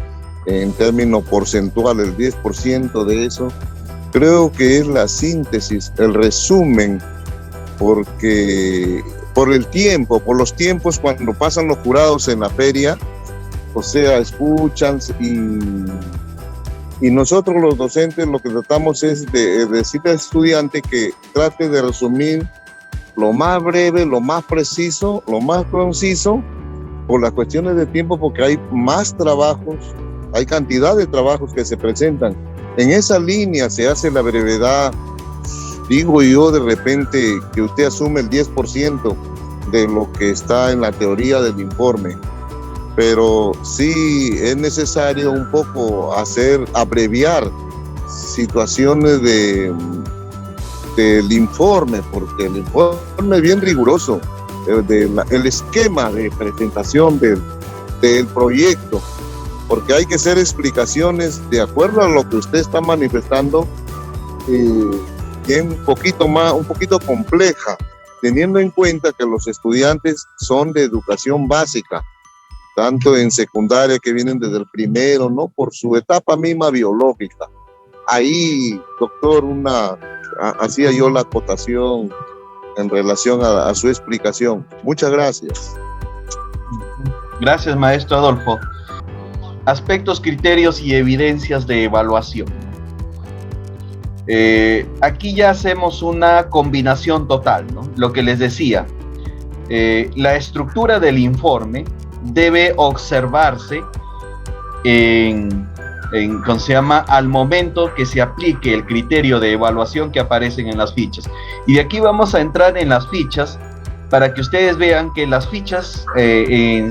en términos porcentuales, el 10% de eso, creo que es la síntesis, el resumen, porque por el tiempo, por los tiempos cuando pasan los jurados en la feria, o sea, escuchan y nosotros los docentes lo que tratamos es de decirle al estudiante que trate de resumir lo más breve, lo más preciso, lo más conciso, por las cuestiones de tiempo, porque hay más trabajos, hay cantidad de trabajos que se presentan. En esa línea se hace la brevedad digo yo de repente que usted asume el 10% de lo que está en la teoría del informe, pero sí es necesario un poco abreviar situaciones del informe, porque el informe es bien riguroso, el esquema de presentación del proyecto, porque hay que hacer explicaciones de acuerdo a lo que usted está manifestando, y es un poquito compleja, teniendo en cuenta que los estudiantes son de educación básica, tanto en secundaria que vienen desde el primero, ¿no? Por su etapa misma biológica. Ahí, doctor, hacía yo la acotación en relación a su explicación. Muchas gracias. Gracias, maestro Adolfo. Aspectos, criterios y evidencias de evaluación. Aquí ya hacemos una combinación total, ¿no? Lo que les decía, la estructura del informe debe observarse ¿cómo se llama? Al momento que se aplique el criterio de evaluación que aparecen en las fichas. Y de aquí vamos a entrar en las fichas para que ustedes vean que las fichas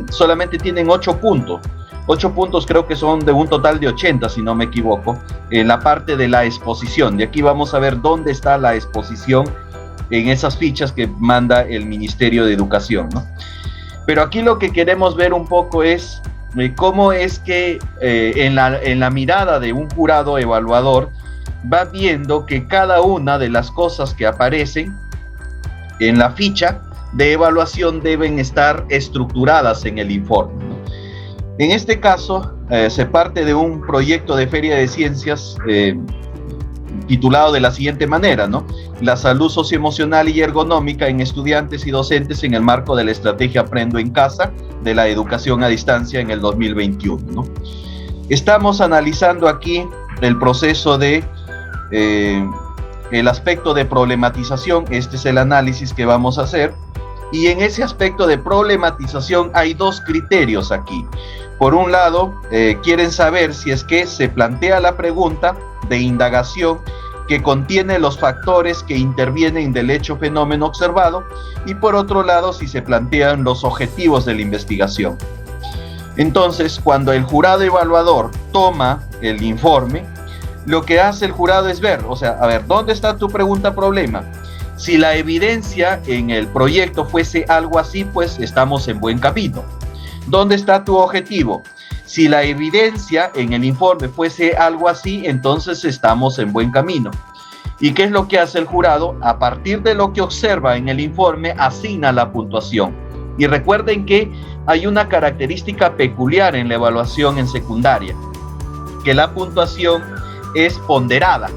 solamente tienen 8 puntos. 8 puntos creo que son de un total de 80, si no me equivoco, en la parte de la exposición. De aquí vamos a ver dónde está la exposición en esas fichas que manda el Ministerio de Educación, ¿no? Pero aquí lo que queremos ver un poco es cómo es que en la mirada de un jurado evaluador va viendo que cada una de las cosas que aparecen en la ficha de evaluación deben estar estructuradas en el informe, ¿no? En este caso, se parte de un proyecto de Feria de Ciencias titulado de la siguiente manera, ¿no? La salud socioemocional y ergonómica en estudiantes y docentes en el marco de la estrategia Aprendo en Casa de la educación a distancia en el 2021, ¿no? Estamos analizando aquí el proceso de el aspecto de problematización. Este es el análisis que vamos a hacer. Y en ese aspecto de problematización hay 2 criterios aquí. Por un lado, quieren saber si es que se plantea la pregunta de indagación que contiene los factores que intervienen del hecho fenómeno observado, y por otro lado, si se plantean los objetivos de la investigación. Entonces, cuando el jurado evaluador toma el informe, lo que hace el jurado es ver, o sea, a ver, ¿dónde está tu pregunta problema? Si la evidencia en el proyecto fuese algo así, pues estamos en buen camino. ¿Dónde está tu objetivo? Si la evidencia en el informe fuese algo así, entonces estamos en buen camino. ¿Y qué es lo que hace el jurado? A partir de lo que observa en el informe, asigna la puntuación. Y recuerden que hay una característica peculiar en la evaluación en secundaria, que la puntuación es ponderada.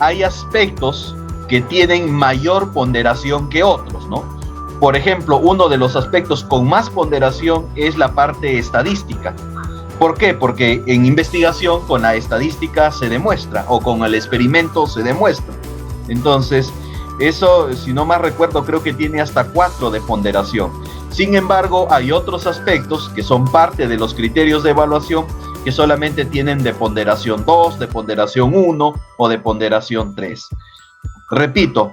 Hay aspectos que tienen mayor ponderación que otros, ¿no? Por ejemplo, uno de los aspectos con más ponderación es la parte estadística. ¿Por qué? Porque en investigación con la estadística se demuestra, o con el experimento se demuestra. Entonces, eso, si no más recuerdo, creo que tiene hasta 4 de ponderación. Sin embargo, hay otros aspectos que son parte de los criterios de evaluación que solamente tienen de ponderación 2, de ponderación 1 o de ponderación 3. Repito,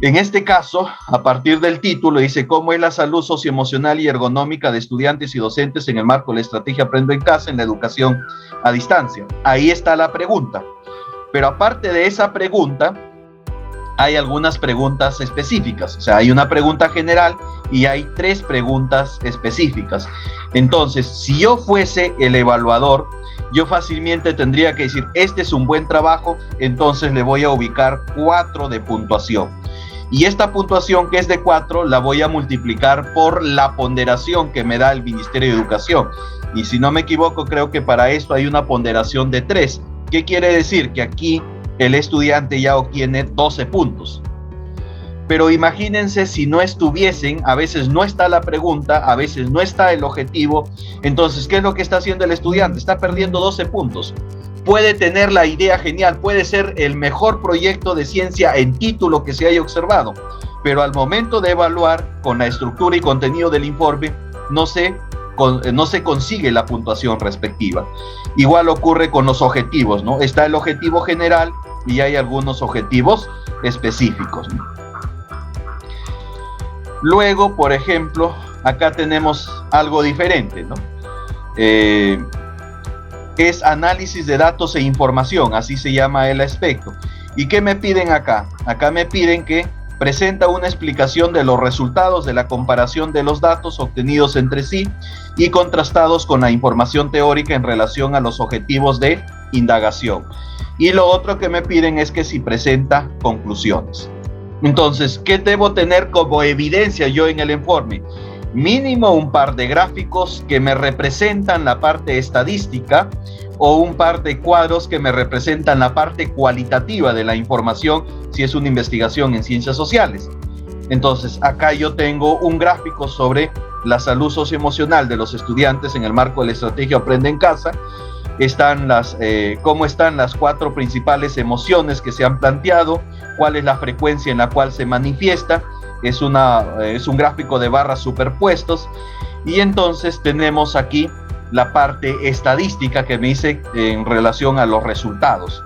en este caso, a partir del título, dice cómo es la salud socioemocional y ergonómica de estudiantes y docentes en el marco de la estrategia Aprendo en Casa en la educación a distancia. Ahí está la pregunta. Pero aparte de esa pregunta, hay algunas preguntas específicas. O sea, hay una pregunta general y hay 3 preguntas específicas. Entonces, si yo fuese el evaluador, yo fácilmente tendría que decir, este es un buen trabajo, entonces le voy a ubicar 4 de puntuación. Y esta puntuación, que es de 4, la voy a multiplicar por la ponderación que me da el Ministerio de Educación. Y si no me equivoco, creo que para esto hay una ponderación de 3. ¿Qué quiere decir? Que aquí el estudiante ya obtiene 12 puntos. Pero imagínense si no estuviesen, a veces no está la pregunta, a veces no está el objetivo. Entonces, ¿qué es lo que está haciendo el estudiante? Está perdiendo 12 puntos. Puede tener la idea genial, puede ser el mejor proyecto de ciencia en título que se haya observado, pero al momento de evaluar con la estructura y contenido del informe, no se consigue la puntuación respectiva. Igual ocurre con los objetivos, ¿no? Está el objetivo general y hay algunos objetivos específicos, ¿no? Luego, por ejemplo, acá tenemos algo diferente, ¿no? Es análisis de datos e información, así se llama el aspecto. ¿Y qué me piden acá? Acá me piden que presenta una explicación de los resultados de la comparación de los datos obtenidos entre sí y contrastados con la información teórica en relación a los objetivos de indagación. Y lo otro que me piden es que si presenta conclusiones. Entonces, ¿qué debo tener como evidencia yo en el informe? Mínimo un par de gráficos que me representan la parte estadística o un par de cuadros que me representan la parte cualitativa de la información si es una investigación en ciencias sociales. Entonces, acá yo tengo un gráfico sobre la salud socioemocional de los estudiantes en el marco de la estrategia Aprende en Casa. Están cómo están las 4 principales emociones que se han planteado, cuál es la frecuencia en la cual se manifiesta. Es un gráfico de barras superpuestos, y entonces tenemos aquí la parte estadística que me dice en relación a los resultados.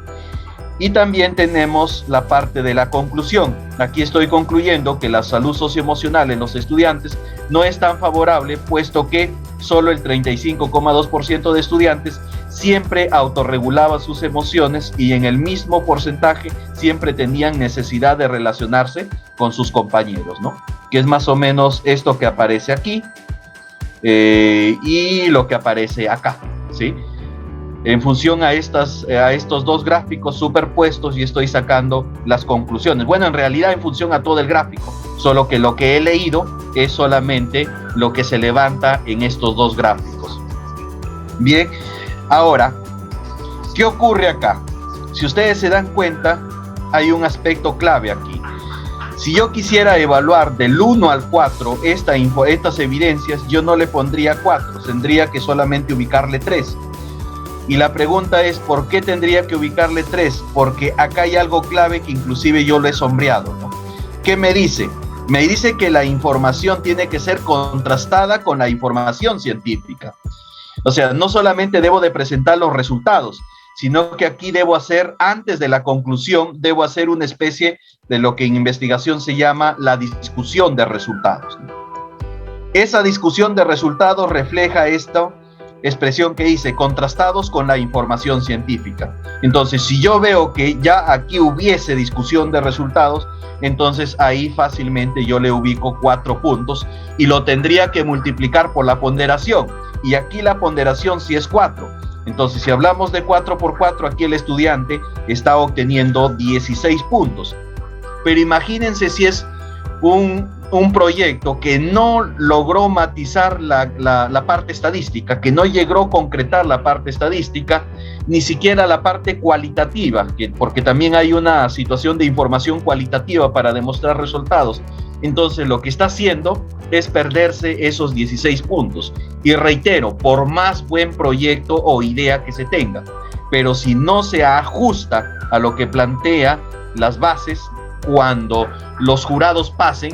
Y también tenemos la parte de la conclusión. Aquí estoy concluyendo que la salud socioemocional en los estudiantes no es tan favorable, puesto que solo el 35,2% de estudiantes siempre autorregulaba sus emociones y en el mismo porcentaje siempre tenían necesidad de relacionarse con sus compañeros, ¿no? Que es más o menos esto que aparece aquí y lo que aparece acá, ¿sí? En función a estos 2 gráficos superpuestos y estoy sacando las conclusiones. Bueno, en realidad en función a todo el gráfico, solo que lo que he leído es solamente lo que se levanta en estos 2 gráficos. Bien, ahora, ¿qué ocurre acá? Si ustedes se dan cuenta, hay un aspecto clave aquí. Si yo quisiera evaluar del 1 al 4 estas evidencias, yo no le pondría 4, tendría que solamente ubicarle 3. Y la pregunta es, ¿por qué tendría que ubicarle 3? Porque acá hay algo clave que inclusive yo lo he sombreado, ¿no? ¿Qué me dice? Me dice que la información tiene que ser contrastada con la información científica. O sea, no solamente debo de presentar los resultados, sino que aquí debo hacer, antes de la conclusión, debo hacer una especie de lo que en investigación se llama la discusión de resultados. Esa discusión de resultados refleja esta expresión que hice, contrastados con la información científica. Entonces, si yo veo que ya aquí hubiese discusión de resultados, entonces ahí fácilmente yo le ubico 4 puntos y lo tendría que multiplicar por la ponderación. Y aquí la ponderación sí es 4. Entonces, si hablamos de 4 por 4, aquí el estudiante está obteniendo 16 puntos. Pero imagínense si es un proyecto que no logró matizar la parte estadística, que no llegó a concretar la parte estadística, ni siquiera la parte cualitativa, porque también hay una situación de información cualitativa para demostrar resultados. Entonces lo que está haciendo es perderse esos 16 puntos. Y reitero, por más buen proyecto o idea que se tenga, pero si no se ajusta a lo que plantea las bases, cuando los jurados pasen,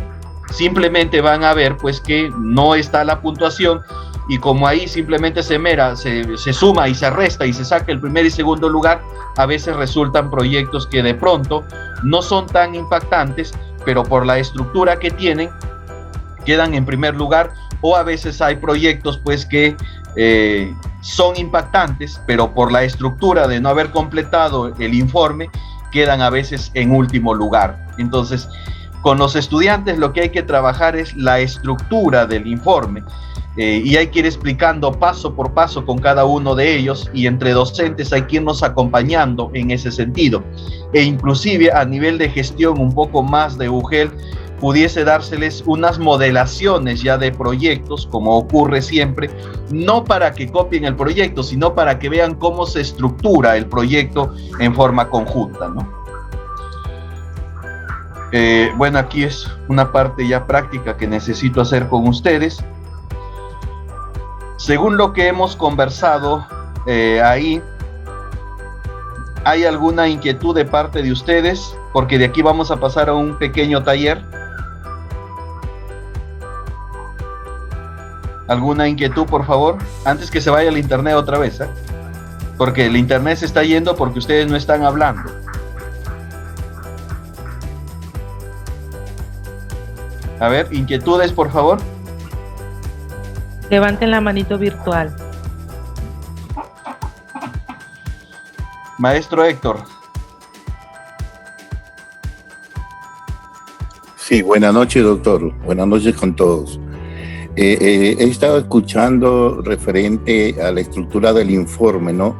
simplemente van a ver pues que no está la puntuación, y como ahí simplemente se suma y se resta y se saca el primer y segundo lugar, a veces resultan proyectos que de pronto no son tan impactantes, pero por la estructura que tienen quedan en primer lugar, o a veces hay proyectos pues que son impactantes, pero por la estructura de no haber completado el informe quedan a veces en último lugar. Entonces, con los estudiantes lo que hay que trabajar es la estructura del informe, y hay que ir explicando paso por paso con cada uno de ellos, y entre docentes hay que irnos acompañando en ese sentido, e inclusive a nivel de gestión un poco más de UGEL pudiese dárseles unas modelaciones ya de proyectos, como ocurre siempre, no para que copien el proyecto, sino para que vean cómo se estructura el proyecto en forma conjunta, ¿no? Bueno, aquí es una parte ya práctica que necesito hacer con ustedes. Según lo que hemos conversado ahí, ¿hay alguna inquietud de parte de ustedes? Porque de aquí vamos a pasar a un pequeño taller. ¿Alguna inquietud, por favor? Antes que se vaya el internet otra vez, ¿eh? Porque el internet se está yendo porque ustedes no están hablando. A ver, inquietudes, por favor. Levanten la manito virtual. Maestro Héctor. Sí, buenas noches, doctor. Buenas noches con todos. He estado escuchando referente a la estructura del informe, ¿no?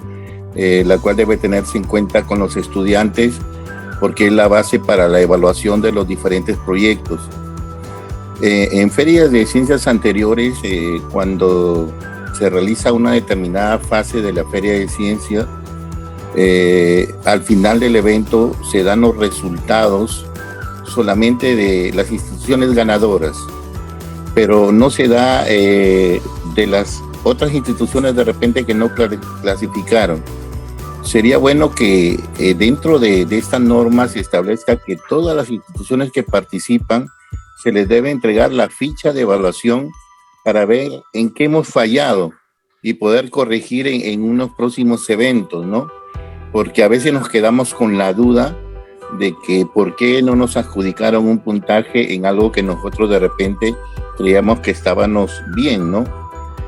La cual debe tenerse en cuenta con los estudiantes porque es la base para la evaluación de los diferentes proyectos. En ferias de ciencias anteriores, cuando se realiza una determinada fase de la feria de ciencias, al final del evento se dan los resultados solamente de las instituciones ganadoras, pero no se da de las otras instituciones de repente que no clasificaron. Sería bueno que dentro de esta norma se establezca que todas las instituciones que participan se les debe entregar la ficha de evaluación para ver en qué hemos fallado y poder corregir en unos próximos eventos, ¿no? Porque a veces nos quedamos con la duda de que por qué no nos adjudicaron un puntaje en algo que nosotros de repente creíamos que estábamos bien, ¿no?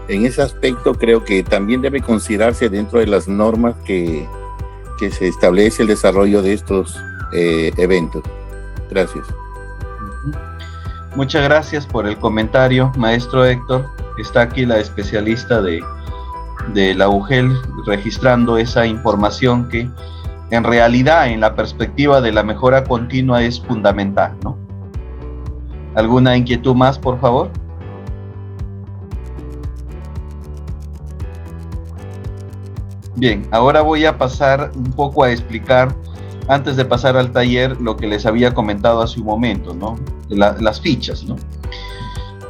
En ese aspecto creo que también debe considerarse dentro de las normas que se establece el desarrollo de estos eventos. Gracias. Muchas gracias por el comentario, maestro Héctor. Está aquí la especialista de la UGEL registrando esa información que en realidad en la perspectiva de la mejora continua es fundamental, ¿no? ¿Alguna inquietud más, por favor? Bien, ahora voy a pasar un poco a explicar, antes de pasar al taller, lo que les había comentado hace un momento, ¿no? Las fichas, ¿no?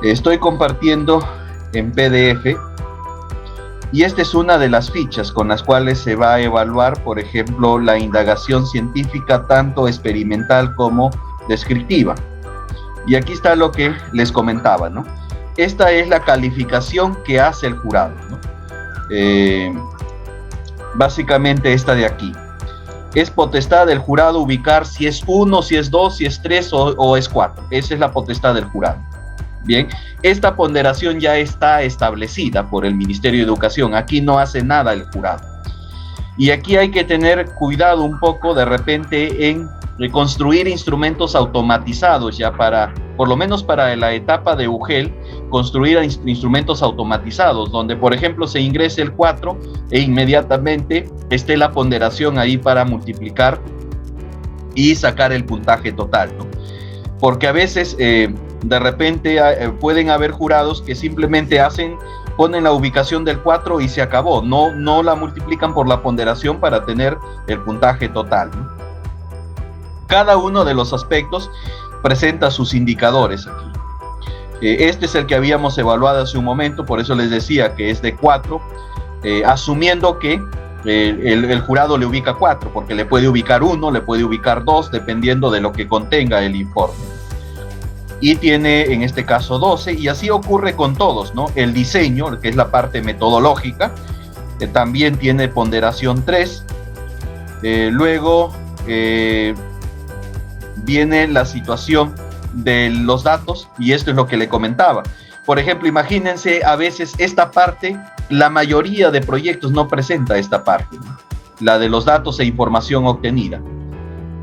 Estoy compartiendo en PDF y esta es una de las fichas con las cuales se va a evaluar, por ejemplo, la indagación científica, tanto experimental como descriptiva. Y aquí está lo que les comentaba, ¿no? Esta es la calificación que hace el jurado, ¿no? Básicamente esta de aquí. Es potestad del jurado ubicar si es 1, si es 2, si es 3 o es 4. Esa es la potestad del jurado. Bien, esta ponderación ya está establecida por el Ministerio de Educación. Aquí no hace nada el jurado. Y aquí hay que tener cuidado un poco de repente en construir instrumentos automatizados ya para, por lo menos para la etapa de UGEL, construir instrumentos automatizados, donde por ejemplo se ingrese el 4 e inmediatamente esté la ponderación ahí para multiplicar y sacar el puntaje total, ¿no? Porque a veces de repente pueden haber jurados que simplemente ponen la ubicación del 4 y se acabó, no la multiplican por la ponderación para tener el puntaje total, ¿no? Cada uno de los aspectos presenta sus indicadores aquí. Este es el que habíamos evaluado hace un momento, por eso les decía que es de 4, asumiendo que el jurado le ubica 4, porque le puede ubicar 1, le puede ubicar 2, dependiendo de lo que contenga el informe. Y tiene en este caso 12, y así ocurre con todos, ¿no? El diseño, que es la parte metodológica, también tiene ponderación 3. Luego viene la situación de los datos, y esto es lo que le comentaba. Por ejemplo, imagínense, a veces esta parte, la mayoría de proyectos no presenta esta parte, ¿no? La de los datos e información obtenida.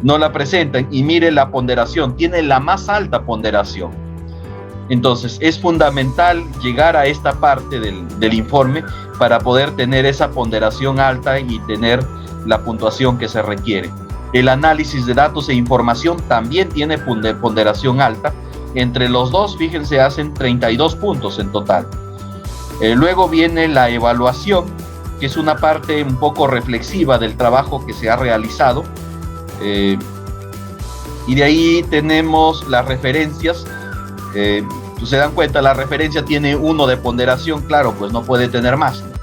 No la presentan, y mire la ponderación, tiene la más alta ponderación. Entonces, es fundamental llegar a esta parte del informe para poder tener esa ponderación alta y tener la puntuación que se requiere. El análisis de datos e información también tiene ponderación alta. Entre los dos, fíjense, hacen 32 puntos en total. Luego viene la evaluación, que es una parte un poco reflexiva del trabajo que se ha realizado. Y de ahí tenemos las referencias. Pues se dan cuenta, la referencia tiene 1 de ponderación, claro, pues no puede tener más, ¿no?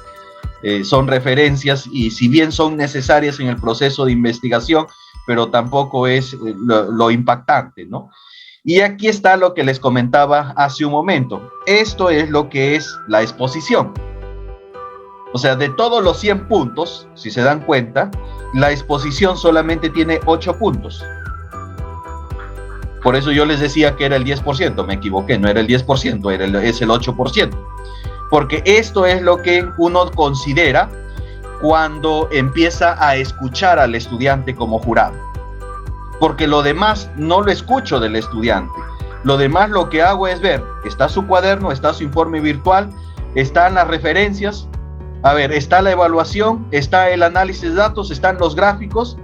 Son referencias, y si bien son necesarias en el proceso de investigación, pero tampoco es lo impactante, ¿no? Y aquí está lo que les comentaba hace un momento. Esto es lo que es la exposición. O sea, de todos los 100 puntos, si se dan cuenta, la exposición solamente tiene 8 puntos. Por eso yo les decía que era el 10%, me equivoqué, no era el 10%, es el 8%. Porque esto es lo que uno considera cuando empieza a escuchar al estudiante como jurado. Porque lo demás no lo escucho del estudiante. Lo demás lo que hago es ver, está su cuaderno, está su informe virtual, están las referencias, a ver, está la evaluación, está el análisis de datos, están los gráficos,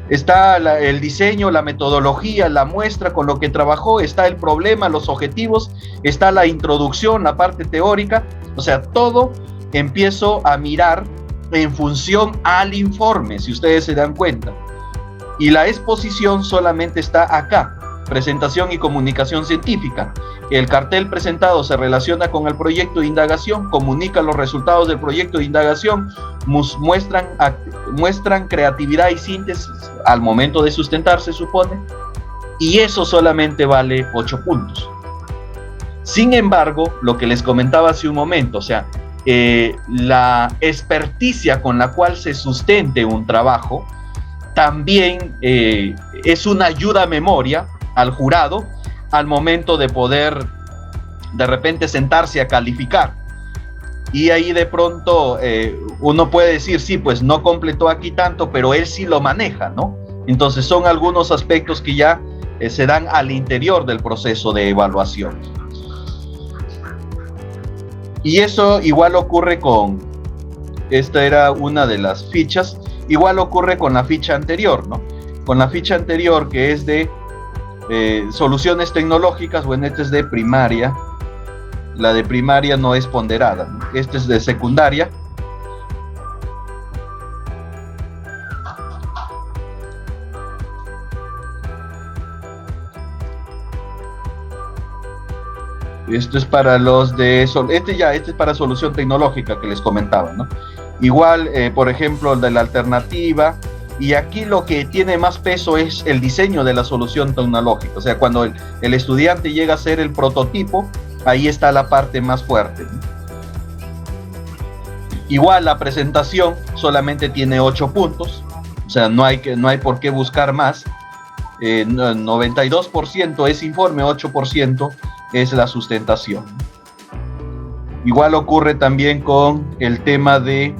está el diseño, la metodología, la muestra con lo que trabajó, está el problema, los objetivos, está la introducción, la parte teórica, o sea, todo empiezo a mirar en función al informe, si ustedes se dan cuenta. Y la exposición solamente está acá, presentación y comunicación científica. El cartel presentado se relaciona con el proyecto de indagación, comunica los resultados del proyecto de indagación, muestran creatividad y síntesis al momento de sustentar, se supone, y eso solamente vale 8 puntos. Sin embargo, lo que les comentaba hace un momento, o sea, la experticia con la cual se sustente un trabajo también es una ayuda a memoria al jurado al momento de poder de repente sentarse a calificar. Y ahí de pronto uno puede decir, sí, pues no completó aquí tanto, pero él sí lo maneja, ¿no? Entonces son algunos aspectos que ya se dan al interior del proceso de evaluación. Y eso igual ocurre con, esta era una de las fichas, igual ocurre con la ficha anterior, ¿no? Con la ficha anterior que es de soluciones tecnológicas, bueno, esta es de primaria, la de primaria no es ponderada, ¿no? Esta es de secundaria. Esto es para los de, este es para solución tecnológica que les comentaba, ¿no? Igual, por ejemplo, el de la alternativa, y aquí lo que tiene más peso es el diseño de la solución tecnológica, o sea, cuando el estudiante llega a hacer el prototipo, ahí está la parte más fuerte, ¿no? Igual la presentación solamente tiene 8 puntos, o sea, no hay por qué buscar más. 92% es informe, 8% es la sustentación. Igual ocurre también con el tema de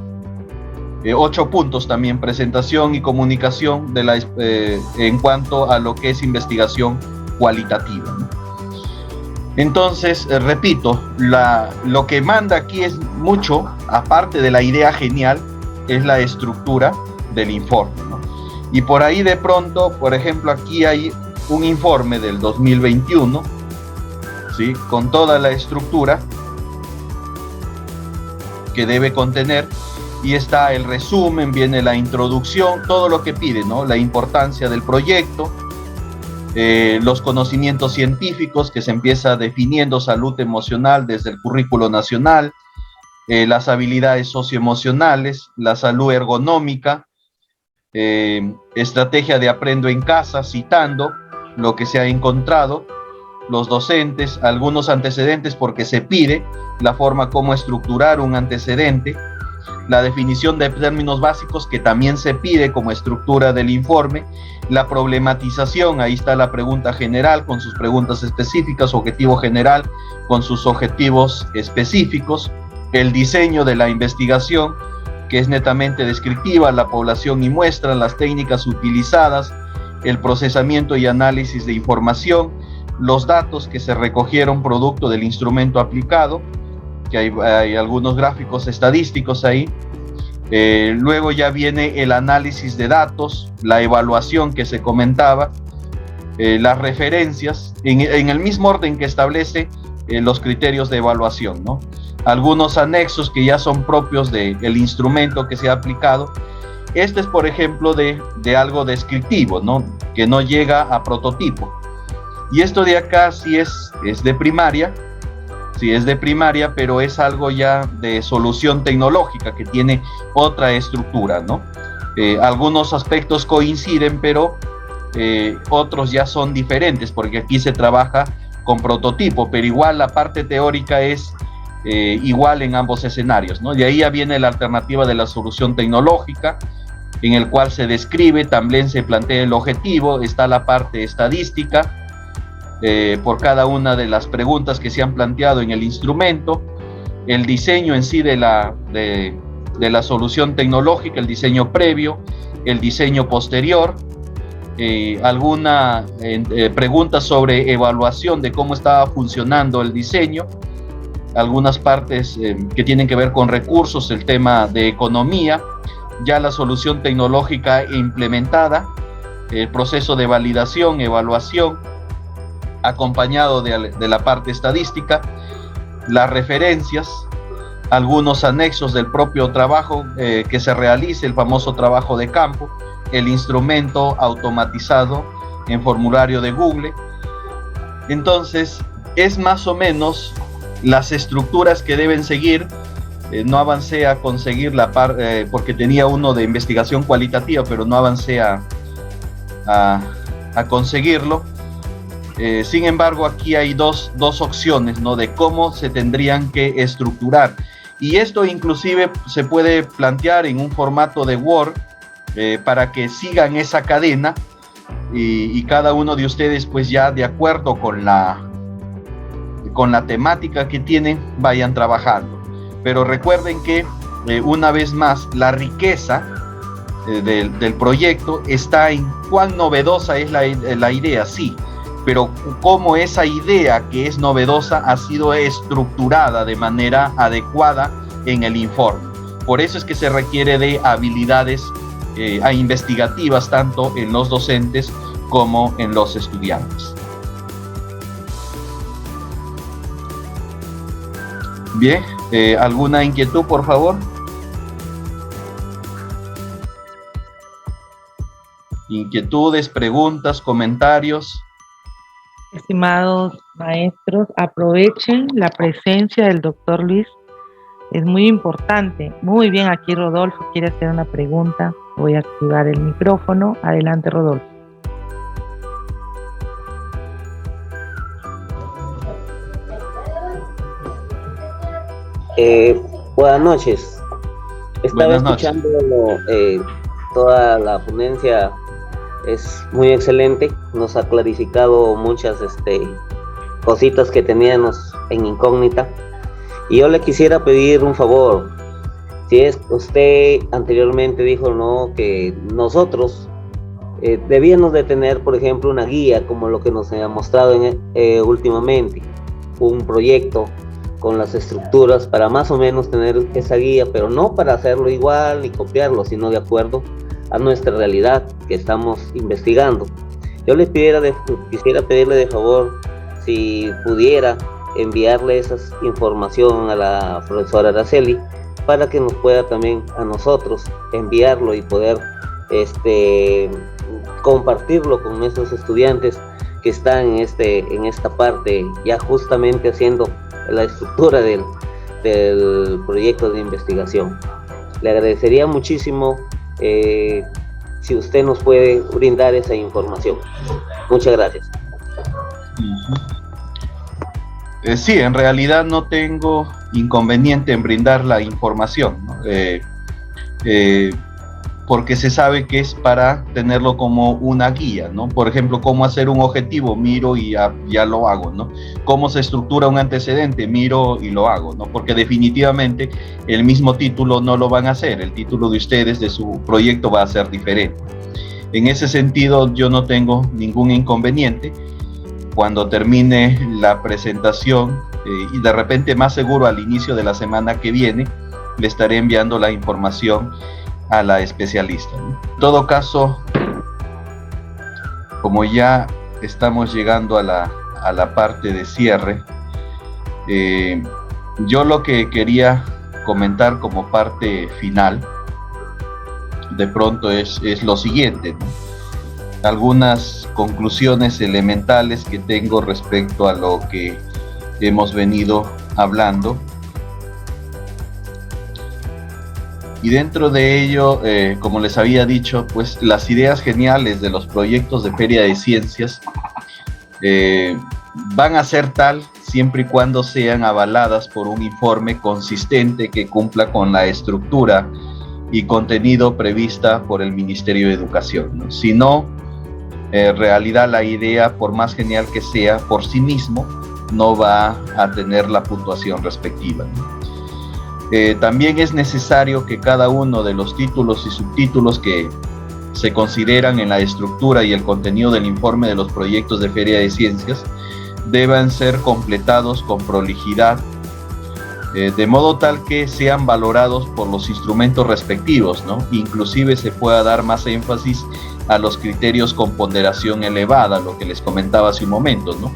8 puntos también, presentación y comunicación en cuanto a lo que es investigación cualitativa, ¿no? Entonces, repito, lo que manda aquí es mucho, aparte de la idea genial, es la estructura del informe, ¿no? Y por ahí de pronto, por ejemplo, aquí hay un informe del 2021, ¿sí? Con toda la estructura que debe contener, y está el resumen, viene la introducción, todo lo que pide, ¿no? La importancia del proyecto, los conocimientos científicos que se empieza definiendo, salud emocional desde el currículo nacional, las habilidades socioemocionales, la salud ergonómica, estrategia de aprendo en casa, citando lo que se ha encontrado, los docentes, algunos antecedentes porque se pide la forma como estructurar un antecedente, la definición de términos básicos que también se pide como estructura del informe, la problematización, ahí está la pregunta general con sus preguntas específicas, objetivo general con sus objetivos específicos, el diseño de la investigación que es netamente descriptiva, la población y muestra, las técnicas utilizadas, el procesamiento y análisis de información, los datos que se recogieron producto del instrumento aplicado, que hay algunos gráficos estadísticos ahí. Luego ya viene el análisis de datos, la evaluación que se comentaba, las referencias, en el mismo orden que establece los criterios de evaluación, ¿no? Algunos anexos que ya son propios del instrumento que se ha aplicado. Este es, por ejemplo, de algo descriptivo, ¿no? Que no llega a prototipo. Y esto de acá sí es de primaria, sí es de primaria, pero es algo ya de solución tecnológica que tiene otra estructura, ¿no? Algunos aspectos coinciden, pero otros ya son diferentes, porque aquí se trabaja con prototipo, pero igual la parte teórica es igual en ambos escenarios, ¿no? De ahí ya viene la alternativa de la solución tecnológica, en el cual se describe, también se plantea el objetivo, está la parte estadística, por cada una de las preguntas que se han planteado en el instrumento, el diseño en sí de la solución tecnológica, el diseño previo, el diseño posterior, alguna pregunta sobre evaluación de cómo estaba funcionando el diseño, algunas partes que tienen que ver con recursos, el tema de economía, ya la solución tecnológica implementada, el proceso de validación, evaluación, acompañado de la parte estadística, las referencias, algunos anexos del propio trabajo que se realice, el famoso trabajo de campo, el instrumento automatizado en formulario de Google. Entonces, es más o menos las estructuras que deben seguir. No avancé a conseguir la porque tenía uno de investigación cualitativa, pero no avancé a conseguirlo. Sin embargo, aquí hay dos opciones, ¿no?, de cómo se tendrían que estructurar. Y esto inclusive se puede plantear en un formato de Word para que sigan esa cadena y cada uno de ustedes, pues ya de acuerdo con la temática que tienen, vayan trabajando. Pero recuerden que una vez más la riqueza del proyecto está en cuán novedosa es la idea, sí, pero cómo esa idea que es novedosa ha sido estructurada de manera adecuada en el informe. Por eso es que se requiere de habilidades investigativas tanto en los docentes como en los estudiantes. Bien, ¿alguna inquietud, por favor? Inquietudes, preguntas, comentarios. Estimados maestros, aprovechen la presencia del doctor Luis, es muy importante. Muy bien, aquí Rodolfo quiere hacer una pregunta. Voy a activar el micrófono. Adelante, Rodolfo. Buenas noches. Estaba escuchando toda la ponencia, es muy excelente, nos ha clarificado muchas cositas que teníamos en incógnita. Y yo le quisiera pedir un favor. Si es usted anteriormente dijo, ¿no?, que nosotros debíamos de tener, por ejemplo, una guía como lo que nos ha mostrado últimamente, un proyecto con las estructuras para más o menos tener esa guía, pero no para hacerlo igual ni copiarlo, sino de acuerdo a nuestra realidad que estamos investigando. Yo quisiera pedirle de favor si pudiera enviarle esa información a la profesora Araceli para que nos pueda también a nosotros enviarlo y poder compartirlo con nuestros estudiantes que están en esta parte ya justamente haciendo la estructura del proyecto de investigación. Le agradecería muchísimo si usted nos puede brindar esa información. Muchas gracias. Sí, en realidad no tengo inconveniente en brindar la información, ¿no? Porque se sabe que es para tenerlo como una guía, ¿no? Por ejemplo, cómo hacer un objetivo, miro y ya lo hago, ¿no? Cómo se estructura un antecedente, miro y lo hago, ¿no? Porque definitivamente el mismo título no lo van a hacer, el título de ustedes, de su proyecto, va a ser diferente. En ese sentido, yo no tengo ningún inconveniente. Cuando termine la presentación, y de repente más seguro al inicio de la semana que viene, le estaré enviando la información a la especialista, ¿no? En todo caso, como ya estamos llegando a la parte de cierre, yo lo que quería comentar como parte final, de pronto es lo siguiente, ¿no? Algunas conclusiones elementales que tengo respecto a lo que hemos venido hablando. Y dentro de ello, como les había dicho, pues las ideas geniales de los proyectos de Feria de Ciencias van a ser tal siempre y cuando sean avaladas por un informe consistente que cumpla con la estructura y contenido prevista por el Ministerio de Educación, ¿no? Si no, realidad la idea, por más genial que sea, por sí mismo, no va a tener la puntuación respectiva, ¿no? También es necesario que cada uno de los títulos y subtítulos que se consideran en la estructura y el contenido del informe de los proyectos de Feria de Ciencias deban ser completados con prolijidad, de modo tal que sean valorados por los instrumentos respectivos, ¿no? Inclusive se pueda dar más énfasis a los criterios con ponderación elevada, lo que les comentaba hace un momento, ¿no?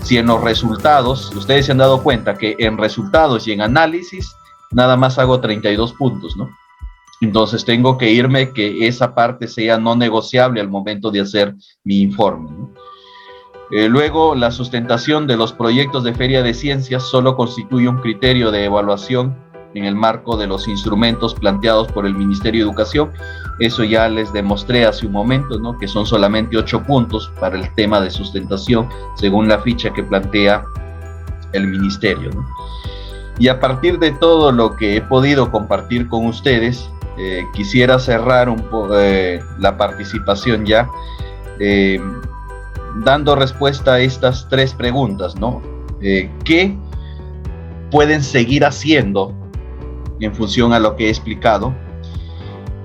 Si en los resultados, ustedes se han dado cuenta que en resultados y en análisis nada más hago 32 puntos, ¿no? Entonces tengo que irme que esa parte sea no negociable al momento de hacer mi informe, ¿no? Luego, la sustentación de los proyectos de Feria de Ciencias solo constituye un criterio de evaluación en el marco de los instrumentos planteados por el Ministerio de Educación. Eso ya les demostré hace un momento, ¿no? Que son solamente 8 puntos para el tema de sustentación, según la ficha que plantea el Ministerio, ¿no? Y a partir de todo lo que he podido compartir con ustedes, quisiera cerrar un poco la participación ya, dando respuesta a estas 3 preguntas, ¿no? ¿Qué pueden seguir haciendo en función a lo que he explicado?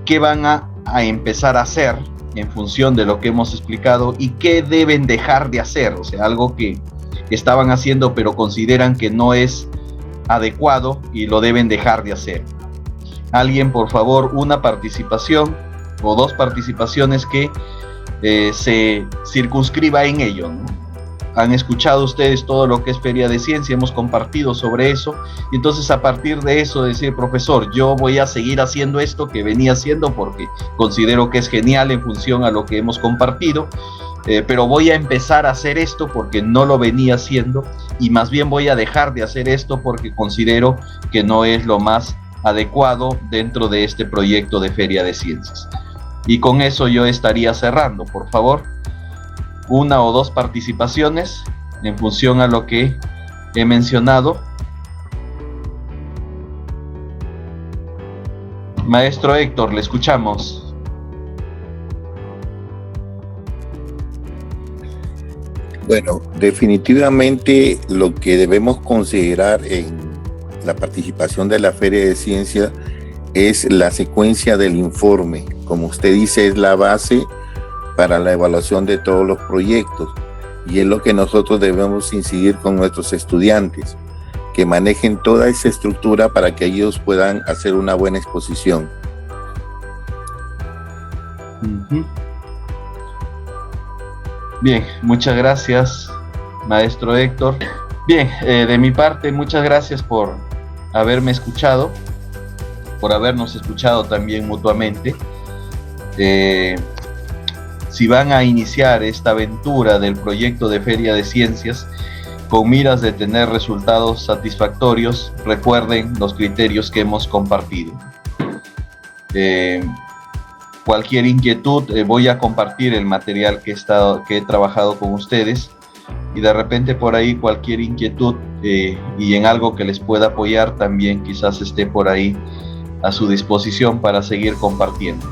¿Qué van a empezar a hacer en función de lo que hemos explicado? ¿Y qué deben dejar de hacer? O sea, algo que estaban haciendo pero consideran que no es adecuado y lo deben dejar de hacer. Alguien, por favor, una participación o 2 participaciones que se circunscriba en ello, ¿no? Han escuchado ustedes todo lo que es Feria de Ciencia, hemos compartido sobre eso, y entonces a partir de eso decir, profesor, yo voy a seguir haciendo esto que venía haciendo porque considero que es genial en función a lo que hemos compartido, pero voy a empezar a hacer esto porque no lo venía haciendo, y más bien voy a dejar de hacer esto porque considero que no es lo más adecuado dentro de este proyecto de Feria de Ciencias. Y con eso yo estaría cerrando. Por favor, 1 o 2 participaciones en función a lo que he mencionado. Maestro Héctor, le escuchamos. Bueno, definitivamente lo que debemos considerar en la participación de la Feria de Ciencia es la secuencia del informe. Como usted dice, es la base para la evaluación de todos los proyectos, y es lo que nosotros debemos incidir con nuestros estudiantes, que manejen toda esa estructura para que ellos puedan hacer una buena exposición. Bien, muchas gracias, maestro Héctor. Bien, de mi parte, muchas gracias por haberme escuchado, por habernos escuchado también mutuamente. Si van a iniciar esta aventura del proyecto de Feria de Ciencias con miras de tener resultados satisfactorios, recuerden los criterios que hemos compartido. Cualquier inquietud, voy a compartir el material que he trabajado con ustedes, y de repente por ahí cualquier inquietud y en algo que les pueda apoyar, también quizás esté por ahí a su disposición para seguir compartiendo.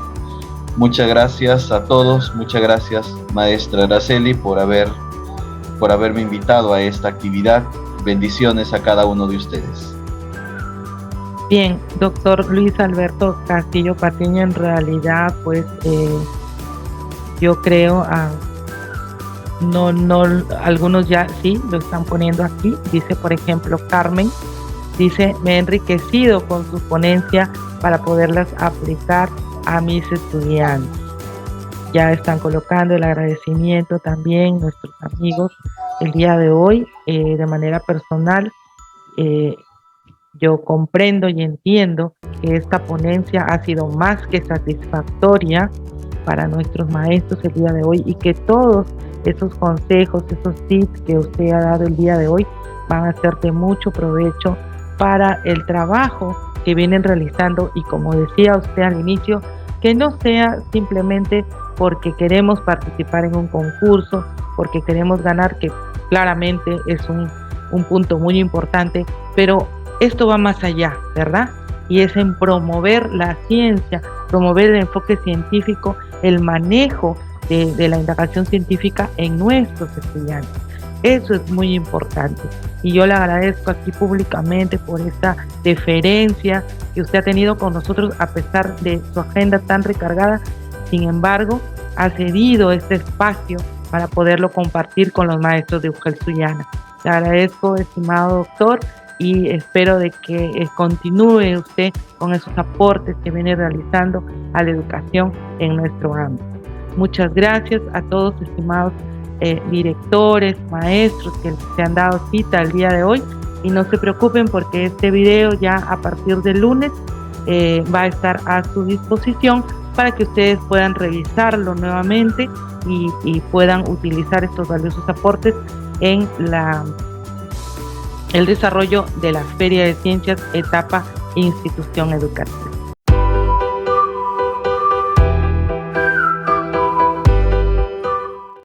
Muchas gracias a todos, muchas gracias maestra Araceli por haberme invitado a esta actividad. Bendiciones a cada uno de ustedes. Bien, doctor Luis Alberto Castillo Patiño, en realidad pues yo creo algunos ya sí lo están poniendo aquí. Dice, por ejemplo, Carmen, dice, me he enriquecido con su ponencia para poderlas aplicar a mis estudiantes. Ya están colocando el agradecimiento también nuestros amigos el día de hoy. De manera personal, yo comprendo y entiendo que esta ponencia ha sido más que satisfactoria para nuestros maestros el día de hoy, y que todos esos consejos, esos tips que usted ha dado el día de hoy van a ser de mucho provecho para el trabajo que vienen realizando. Y como decía usted al inicio, que no sea simplemente porque queremos participar en un concurso, porque queremos ganar, que claramente es un punto muy importante, pero esto va más allá, ¿verdad? Y es en promover la ciencia, promover el enfoque científico, el manejo de la indagación científica en nuestros estudiantes. Eso es muy importante y yo le agradezco aquí públicamente por esta deferencia que usted ha tenido con nosotros a pesar de su agenda tan recargada. Sin embargo, ha cedido este espacio para poderlo compartir con los maestros de UGEL Sullana. Le agradezco, estimado doctor, y espero de que continúe usted con esos aportes que viene realizando a la educación en nuestro ámbito. Muchas gracias a todos, estimados directores, maestros que se han dado cita el día de hoy, y no se preocupen porque este video ya a partir del lunes va a estar a su disposición para que ustedes puedan revisarlo nuevamente y puedan utilizar estos valiosos aportes en el desarrollo de la Feria de Ciencias etapa institución educativa.